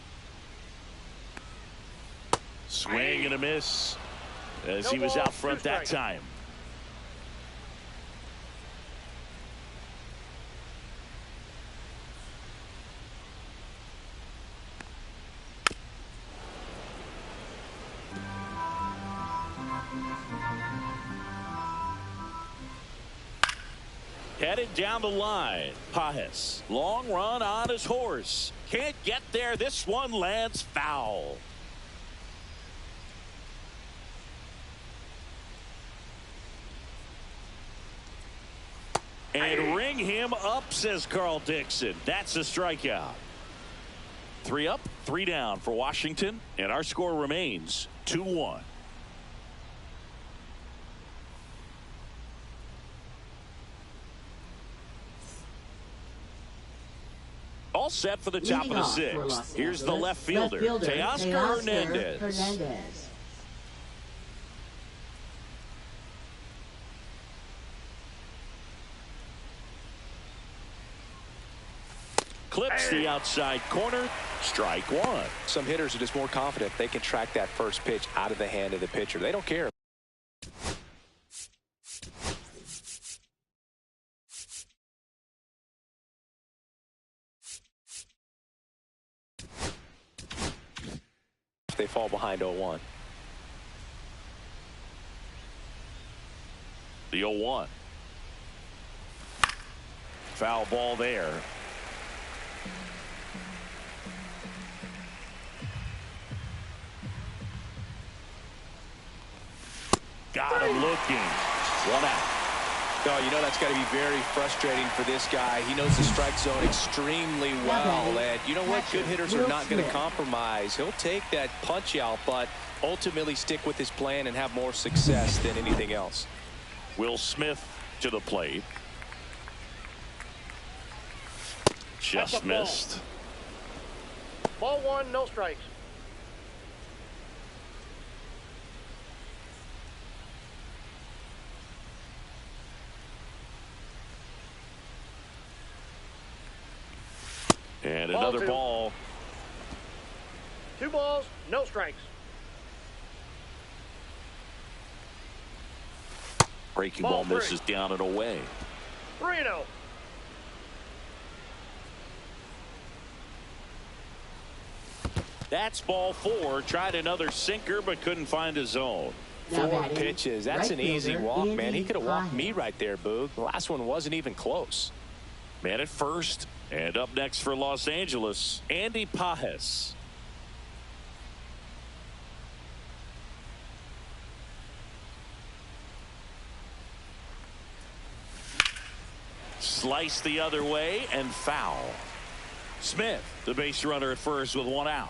Swing and a miss as he was out front that time. Headed down the line, Pages. Long run on his horse. Can't get there. This one lands foul. And ring him up, says Carl Dixon. That's a strikeout. 3 up, 3 down for Washington, and our score remains 2-1. All set for the top of the 6th. Here's the left fielder, Teoscar Hernandez. Clips the outside corner. Strike 1. Some hitters are just more confident they can track that first pitch out of the hand of the pitcher. They don't care. They fall behind 0-1. The 0-1. Foul ball there. Got him looking. 1 out. Oh, you know that's got to be very frustrating for this guy. He knows the strike zone extremely well. And you know what? Good hitters are not going to compromise. He'll take that punch out, but ultimately stick with his plan and have more success than anything else. Will Smith to the plate. Just missed. Ball 1, no strikes. And another ball. 2 balls, no strikes. Breaking ball misses down and away. 3-0. That's ball 4. Tried another sinker but couldn't find a zone. 4 pitches. That's an easy walk, man. He could have walked me right there, Boog. The last one wasn't even close. Man at first. And up next for Los Angeles, Andy Pages. Slice the other way and foul. Smith, the base runner at first with 1 out.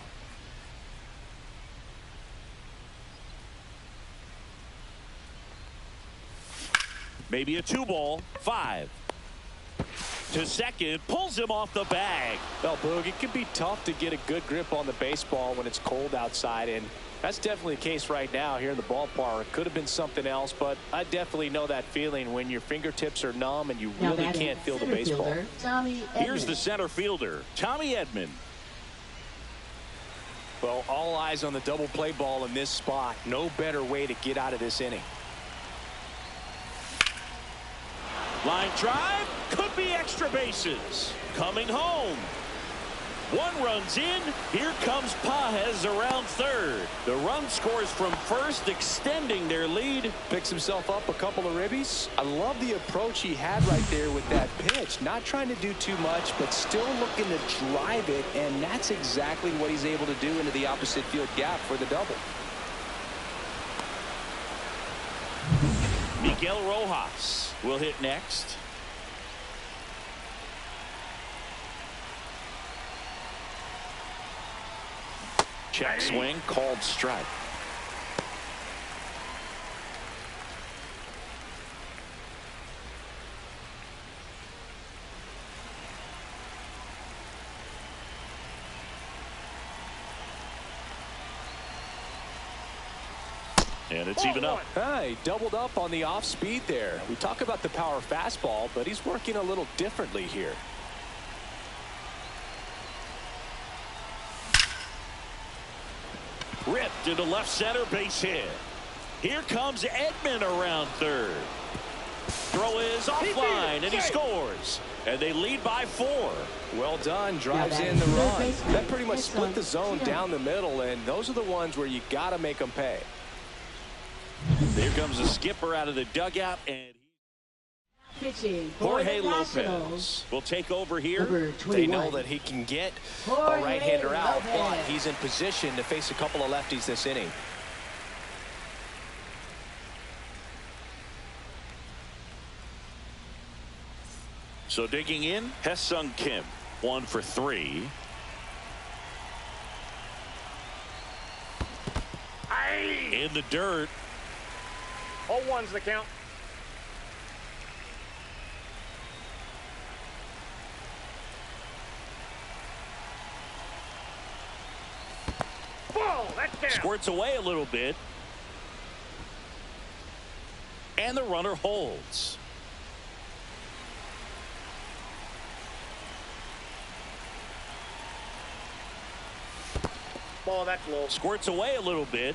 Maybe a 2 ball. 5. to second, pulls him off the bag. Well, Boog, it can be tough to get a good grip on the baseball when it's cold outside, and that's definitely the case right now here in the ballpark. Could have been something else, but I definitely know that feeling when your fingertips are numb and you really can't feel the baseball. Here's the center fielder, Tommy Edman. Well, all eyes on the double play ball in this spot. No better way to get out of this inning. Line drive, could be extra bases. Coming home. One run's in. Here comes Pages around third. The run scores from first, extending their lead. Picks himself up a couple of ribbies. I love the approach he had right there with that pitch. Not trying to do too much, but still looking to drive it, and that's exactly what he's able to do into the opposite field gap for the double. Miguel Rojas will hit next. Check swing, called strike. And it's even up. He doubled up on the off speed there. We talk about the power fastball, but he's working a little differently here. Ripped into left center, base hit. Here comes Edman around third. Throw is offline, and he scores. And they lead by 4. Well done. Drives in the run. That pretty much split the zone down the middle, and those are the ones where you got to make them pay. Here comes the skipper out of the dugout, and Jorge Lopez will take over here. They know that he can get a right-hander out, but he's in position to face a couple of lefties this inning. So digging in, Hesung Kim, 1 for 3. In the dirt. 0-1's the count. Ball, that's down. Squirts away a little bit. And the runner holds. Ball, that's low. Squirts away a little bit.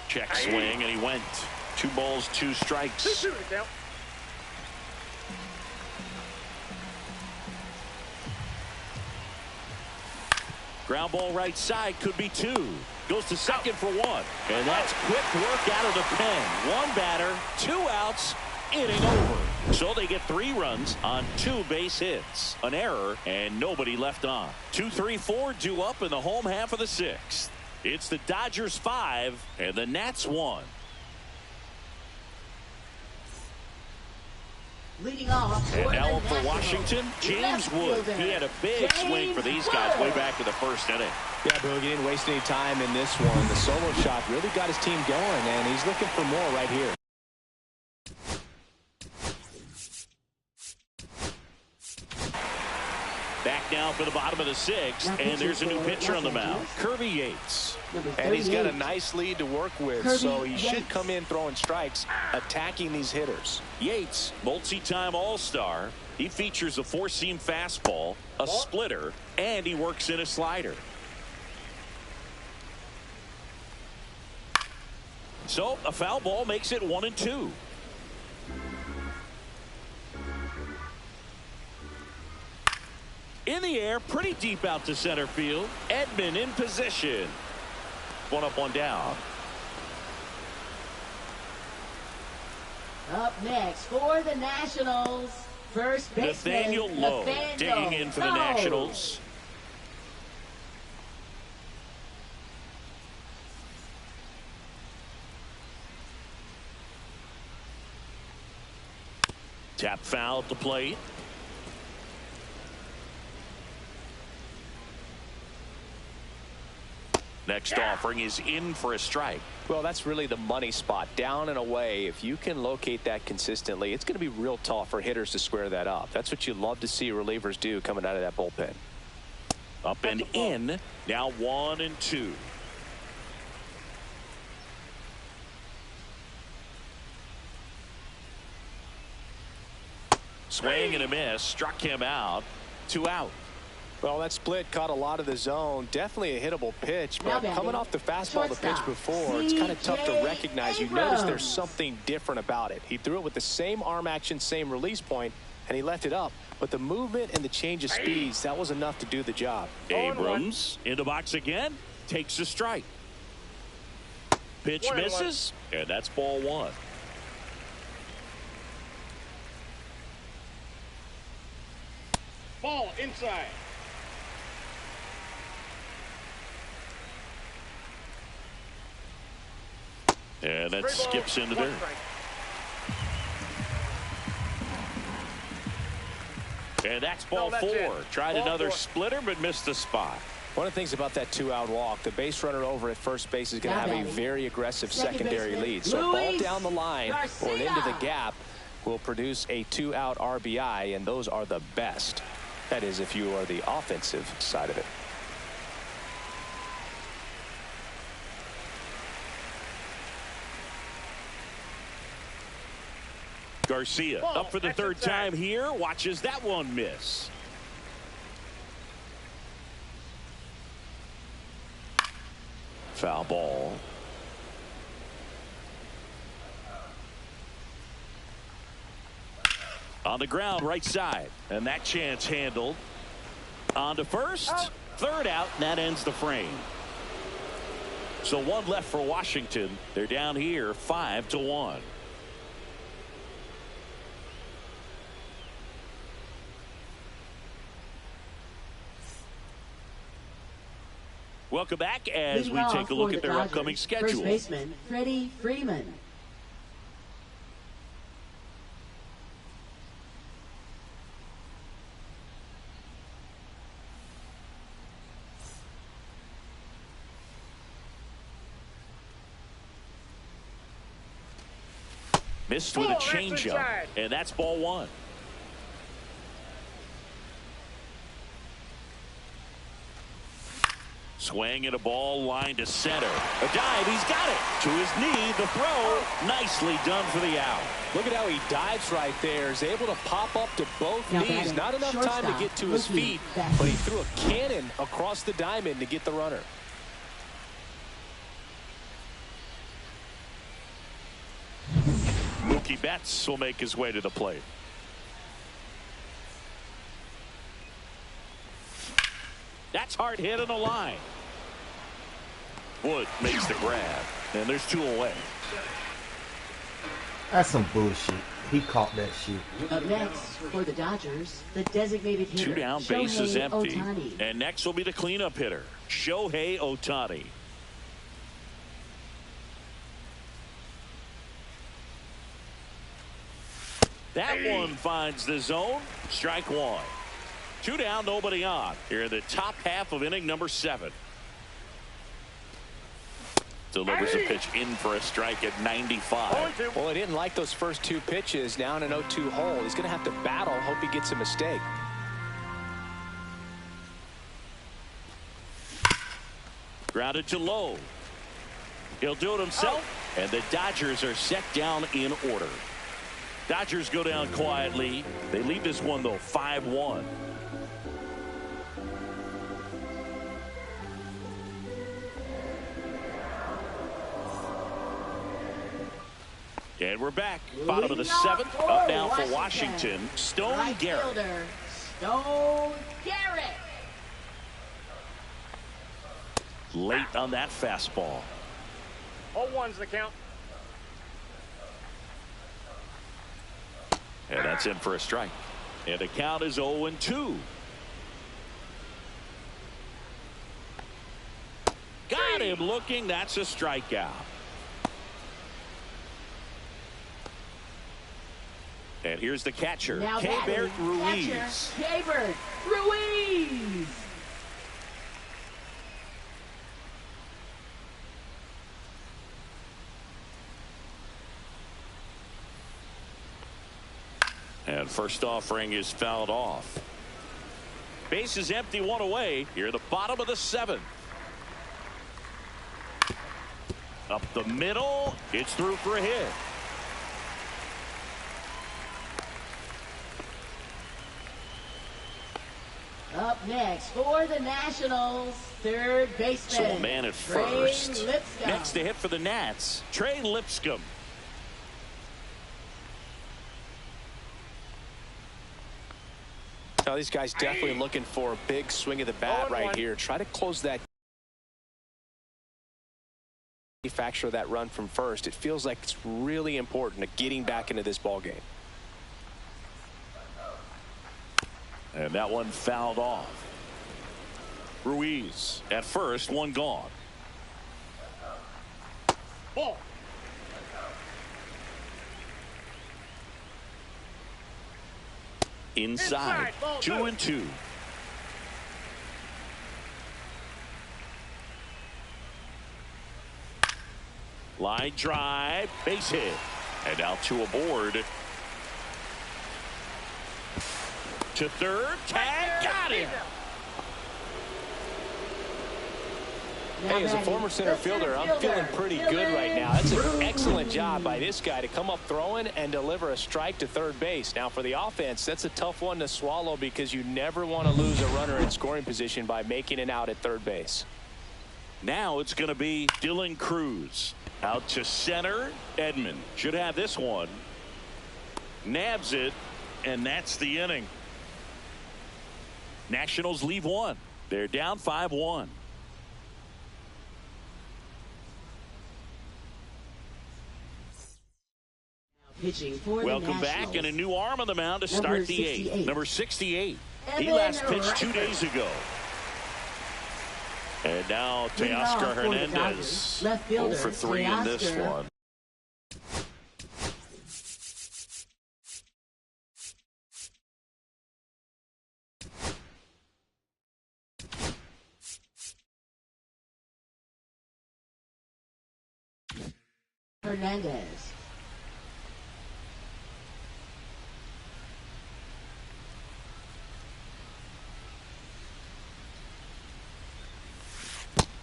Check swing, and he went. 2 balls, 2 strikes. 2-2 to count. Ground ball right side, could be 2. Goes to second for 1. And that's quick work out of the pen. 1 batter, 2 outs, inning over. So they get 3 runs on 2 base hits. An error, and nobody left on. 2-3-4 due up in the home half of the 6th. It's the Dodgers 5 and the Nats 1. Leading off and now up for Washington, James Wood. He had a big swing for these guys way back in the first inning. Yeah, Boog, he didn't waste any time in this one. The solo shot really got his team going, and he's looking for more right here. Back now for the bottom of the 6th, and there's a new pitcher on the mound, Kirby Yates. And he's got a nice lead to work with, so he should come in throwing strikes, attacking these hitters. Yates, multi-time All-Star. He features a 4-seam fastball, a splitter, and he works in a slider. So a foul ball makes it 1-2. In the air, pretty deep out to center field. Edman in position. 1 up, 1 down. Up next for the Nationals, first baseman Nathaniel Lowe digging in for the Nationals. Tap foul at the plate. Next offering is in for a strike. Well, that's really the money spot. Down and away. If you can locate that consistently, it's going to be real tough for hitters to square that up. That's what you love to see relievers do coming out of that bullpen. Up and in. Now 1-2. Swing and a miss. Struck him out. 2 out. Well, that split caught a lot of the zone. Definitely a hittable pitch, but coming off the fastball the pitch before, it's kind of tough to recognize. You notice there's something different about it. He threw it with the same arm action, same release point, and he left it up. But the movement and the change of speeds, that was enough to do the job. Abrams in the box again. Takes a strike. Pitch misses, and that's ball 1. Ball inside. And that skips into there. And that's ball 4. Tried another splitter, but missed the spot. One of the things about that 2-out walk, the base runner over at first base is going to have a very aggressive secondary lead. So a ball down the line or into the gap will produce a 2-out RBI, and those are the best. That is, if you are the offensive side of it. Garcia up for the 3rd time here. Watches that one miss. Foul ball. On the ground, right side. And that chance handled. On to first. 3rd out, and that ends the frame. So 1 left for Washington. They're down here 5-1. Welcome back as we take a look at their upcoming schedule. First baseman Freddie Freeman. Missed with a changeup, and that's ball 1. Swing and a ball line to center. A dive, he's got it. To his knee, the throw. Nicely done for the out. Look at how he dives right there. He's able to pop up to both knees. Not enough time to get to his feet, but he threw a cannon across the diamond to get the runner. Mookie Betts will make his way to the plate. That's hard hit on the line. Wood makes the grab, and there's 2 away. That's some bullshit. He caught that shit. Up next for the Dodgers, the designated hitter. 2 down, base is empty. Ohtani. And next will be the cleanup hitter, Shohei Ohtani. That one finds the zone. Strike 1. 2 down, nobody on. Here in the top half of inning number 7. Delivers a pitch in for a strike at 95. Well, he didn't like those first 2 pitches. Now in an 0-2 hole. He's going to have to battle. Hope he gets a mistake. Grounded to low. He'll do it himself. And the Dodgers are set down in order. Dodgers go down quietly. They lead this one, though, 5-1. And we're back. Bottom of the 7th. Up now for Washington. Stone Garrett. Stone Garrett. Late on that fastball. 0-1's the count. And that's in for a strike. And the count is 0-2. Got him looking. That's a strikeout. And here's the catcher, Keibert Ruiz. Keibert Ruiz. And first offering is fouled off. Base is empty, one away. Here at the bottom of the 7th. Up the middle. It's through for a hit. Up next for the Nationals, third baseman. So a man at first. Trey Lipscomb. Next to hit for the Nats, Trey Lipscomb. Now these guys definitely looking for a big swing of the bat right here. Try to close that. Manufacture that run from first. It feels like it's really important to getting back into this ball game. And that one fouled off. Ruiz at first, one gone. Ball. Inside, ball 2-2. Line drive, base hit. And now 2 aboard. To third, tag, got him. Hey, as a former center fielder, I'm feeling pretty good right now. That's an excellent job by this guy to come up throwing and deliver a strike to third base. Now for the offense, that's a tough one to swallow because you never want to lose a runner in scoring position by making it out at third base. Now it's going to be Dylan Cruz. Out to center. Edman should have this one. Nabs it, and that's the inning. Nationals leave one. They're down 5-1. Pitching for Welcome the back, Nationals. and a new arm on the mound to start the 8th. Number 68. He Evan last pitched 2 Radford. days ago. And now Leading off Teoscar for the Hernandez. Dodgers, left fielder, 0 for 3 in this Teoscar. one. Hernandez.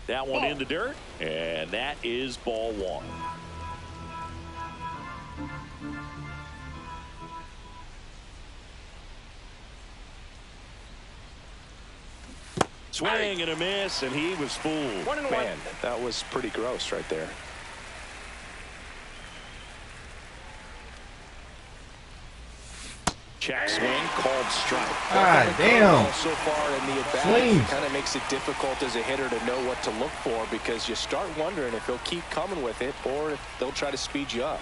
That one in the dirt, and that is ball 1. Swing and a miss, and he was fooled. 1-1. Man, that was pretty gross right there. Check swing, called strike. God damn. So far in the at-bat, Swings. it kind of makes it difficult as a hitter to know what to look for because you start wondering if he'll keep coming with it or if they'll try to speed you up.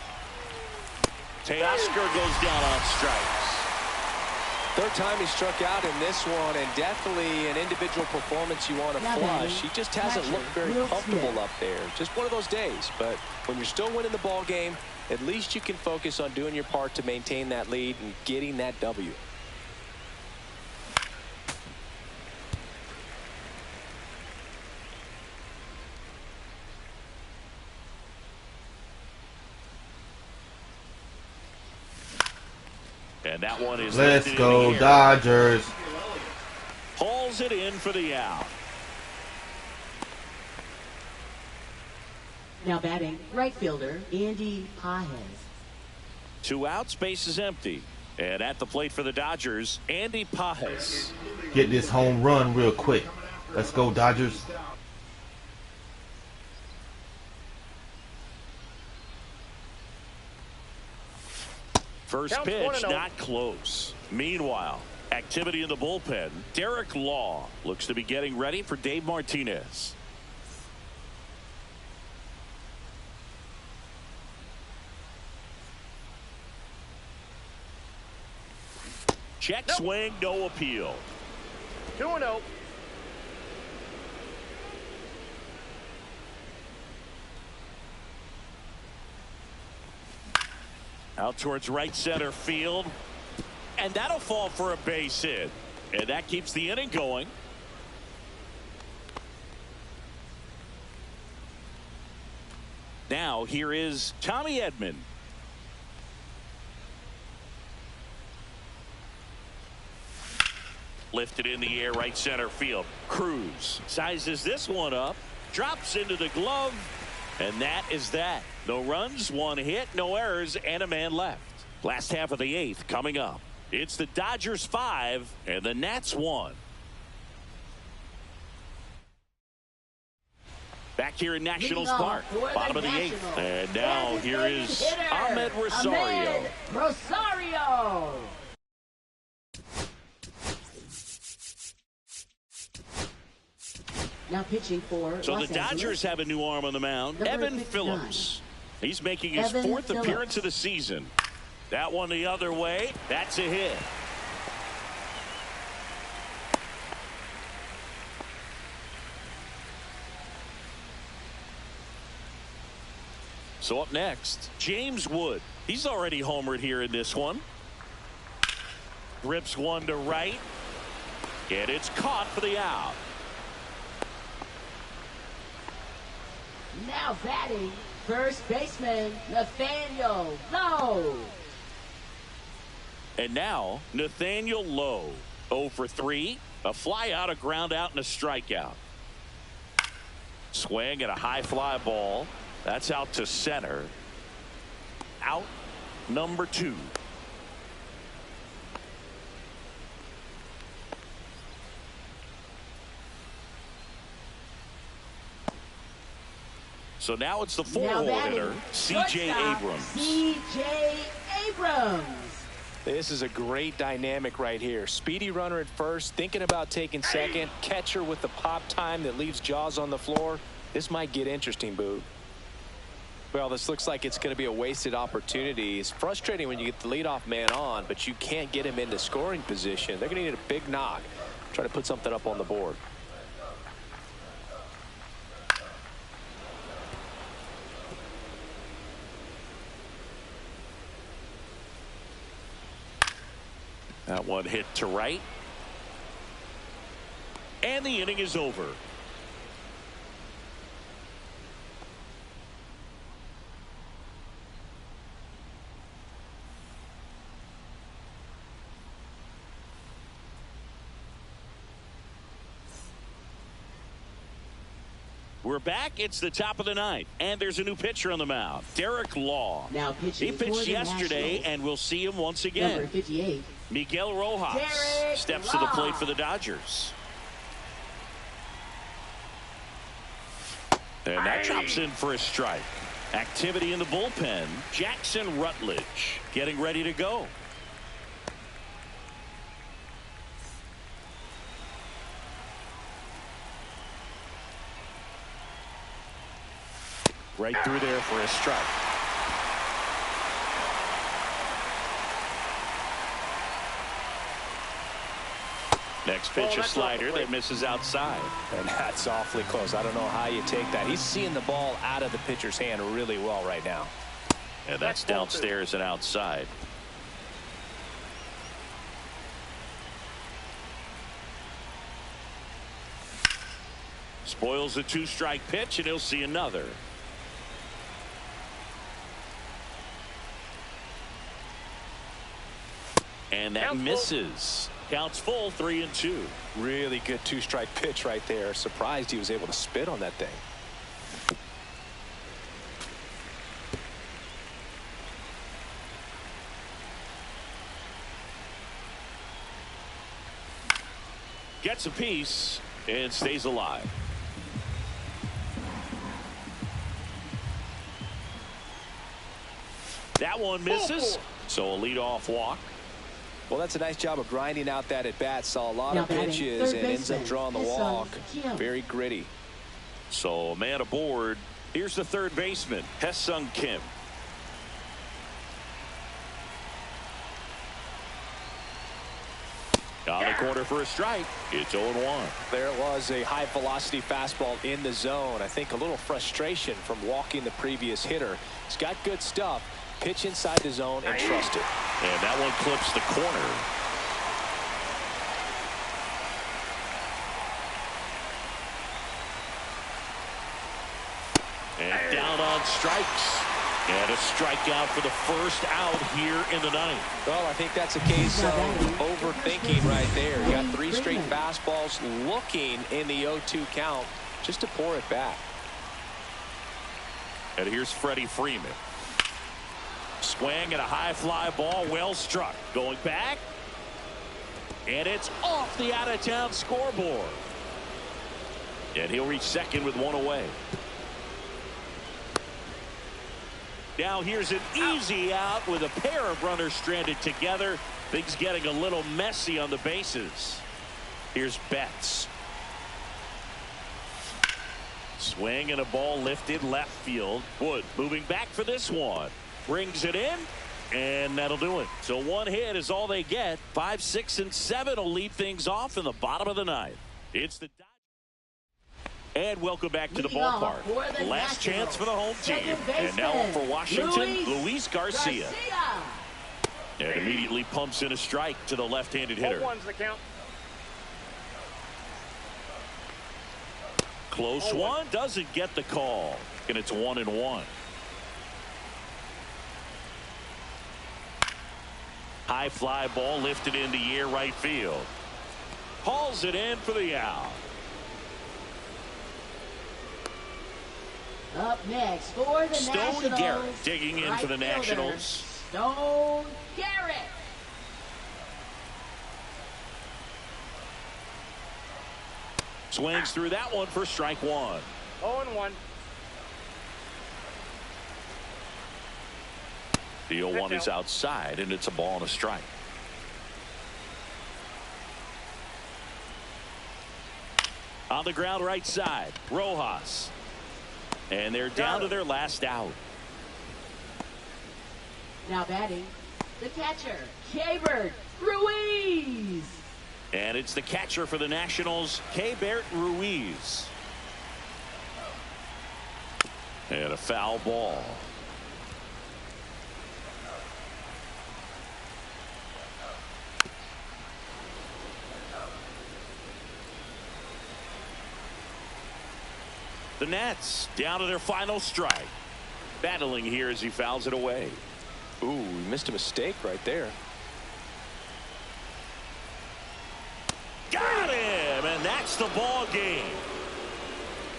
Teoscar goes down on strikes. Third time he struck out in this one, and definitely an individual performance you want to Now flush. batting, He just hasn't catcher, looked very Will comfortable Smith. up there. Just one of those days. But when you're still winning the ball game, at least you can focus on doing your part to maintain that lead and getting that W. And that one is Let's lifted in go, the air. Dodgers. Hauls it in for the out. Now batting, right fielder, Andy Pages. 2 outs, base is empty. And at the plate for the Dodgers, Andy Pages. Get this home run real quick. Let's go, Dodgers. First Counts pitch, 1-0. not close. Meanwhile, activity in the bullpen. Derek Law looks to be getting ready for Dave Martinez. Check swing, no appeal. 2-0. Out towards right center field. And that'll fall for a base hit. And that keeps the inning going. Now here is Tommy Edman. Lifted in the air, right center field. Cruz sizes this one up, drops into the glove, and that is that. No runs, one hit, no errors, and a man left. Last half of the 8th coming up. It's the Dodgers 5 and the Nats 1. Back here in Nationals Park, bottom of the 8th. And now here is Ahmed Rosario. Ahmed Rosario. Now pitching for So Los the Dodgers Angeles. have a new arm on the mound, Number Evan 59. Phillips. He's making his Evan 4th Phillips. appearance of the season. That one the other way. That's a hit. So up next, James Wood. He's already homered here in this one. Rips one to right. And it's caught for the out. Now batting, first baseman Nathaniel Lowe. And now Nathaniel Lowe, 0 for 3, a fly out, a ground out, and a strikeout. Swing and a high fly ball. That's out to center. Out number 2. So now it's the 4-hole hitter, C.J. Abrams. C.J. Abrams. This is a great dynamic right here. Speedy runner at first, thinking about taking second. Catcher with the pop time that leaves Jaws on the floor. This might get interesting, Boog. Well, this looks like it's going to be a wasted opportunity. It's frustrating when you get the leadoff man on, but you can't get him into scoring position. They're going to need a big knock. Try to put something up on the board. That one hit to right. And the inning is over. We're back. It's the top of the 9th, and there's a new pitcher on the mound, Derek Law. Now pitching He for pitched the yesterday, Nationals. and we'll see him once again. Number 58. Miguel Rojas Derek steps to the Law. plate for the Dodgers. And that drops in for a strike. Activity in the bullpen. Jackson Rutledge getting ready to go. Right through there for a strike. Next pitch, a slider that misses outside. And that's awfully close. I don't know how you take that. He's seeing the ball out of the pitcher's hand really well right now. And that's downstairs and outside. Spoils a 2-strike pitch, and he'll see another. And that misses. Counts full, 3-2. Really good 2-strike pitch right there. Surprised he was able to spit on that thing. Gets a piece and stays alive. That one misses. So a leadoff walk. Well, that's a nice job of grinding out that at bat. Saw a lot Now of batting, pitches third and ends up baseman, drawing the Hesson walk. Kim. Very gritty. So a man aboard. Here's the third baseman, Hesung Kim. On the corner for a strike. It's 0-1. There it was, a high velocity fastball in the zone. I think a little frustration from walking the previous hitter. He's got good stuff. Pitch inside the zone and trust it. And that one clips the corner. And down on strikes. And a strikeout for the first out here in the ninth. Well, I think that's a case of overthinking right there. You got 3 straight fastballs looking in the 0-2 count just to pour it back. And here's Freddie Freeman. Swing and a high fly ball, well struck. Going back. And it's off the out-of-town scoreboard. And he'll reach second with 1 away. Now here's an easy out with a pair of runners stranded together. Things getting a little messy on the bases. Here's Betts. Swing and a ball lifted left field. Wood moving back for this one. Brings it in. And that'll do it. So 1 hit is all they get. 5, 6, and 7 will lead things off in the bottom of the ninth. It's the And welcome back to the ballpark. Last chance for the home team. And now for Washington, Luis Garcia. And immediately pumps in a strike to the left-handed hitter. 1-1's the count. Close one, doesn't get the call. And it's 1-1. High fly ball lifted in the air right field. Hauls it in for the out. Up next for the Nationals. Stone Garrett digging in for the Nationals. Stone Garrett. Swings through that one for strike 1. 0-1. The 0-1 is outside, and it's a ball and a strike. On the ground right side, Rojas. And they're down to their last out. Now batting, the catcher, Keibert Ruiz. And it's the catcher for the Nationals, Keibert Ruiz. And a foul ball. The Nats down to their final strike. Battling here as he fouls it away. Ooh, missed a mistake right there. Got him, and that's the ball game.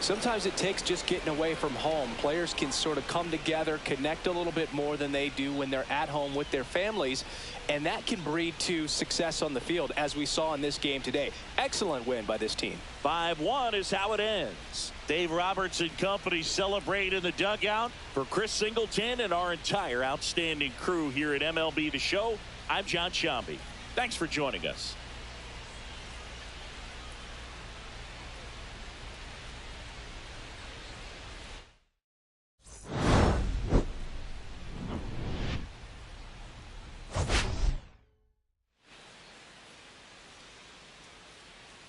Sometimes it takes just getting away from home. Players can sort of come together, connect a little bit more than they do when they're at home with their families, and that can breed to success on the field, as we saw in this game today. Excellent win by this team. 5-1 is how it ends. Dave Roberts and company celebrate in the dugout. For Chris Singleton and our entire outstanding crew here at MLB The Show, I'm John Sciambi. Thanks for joining us.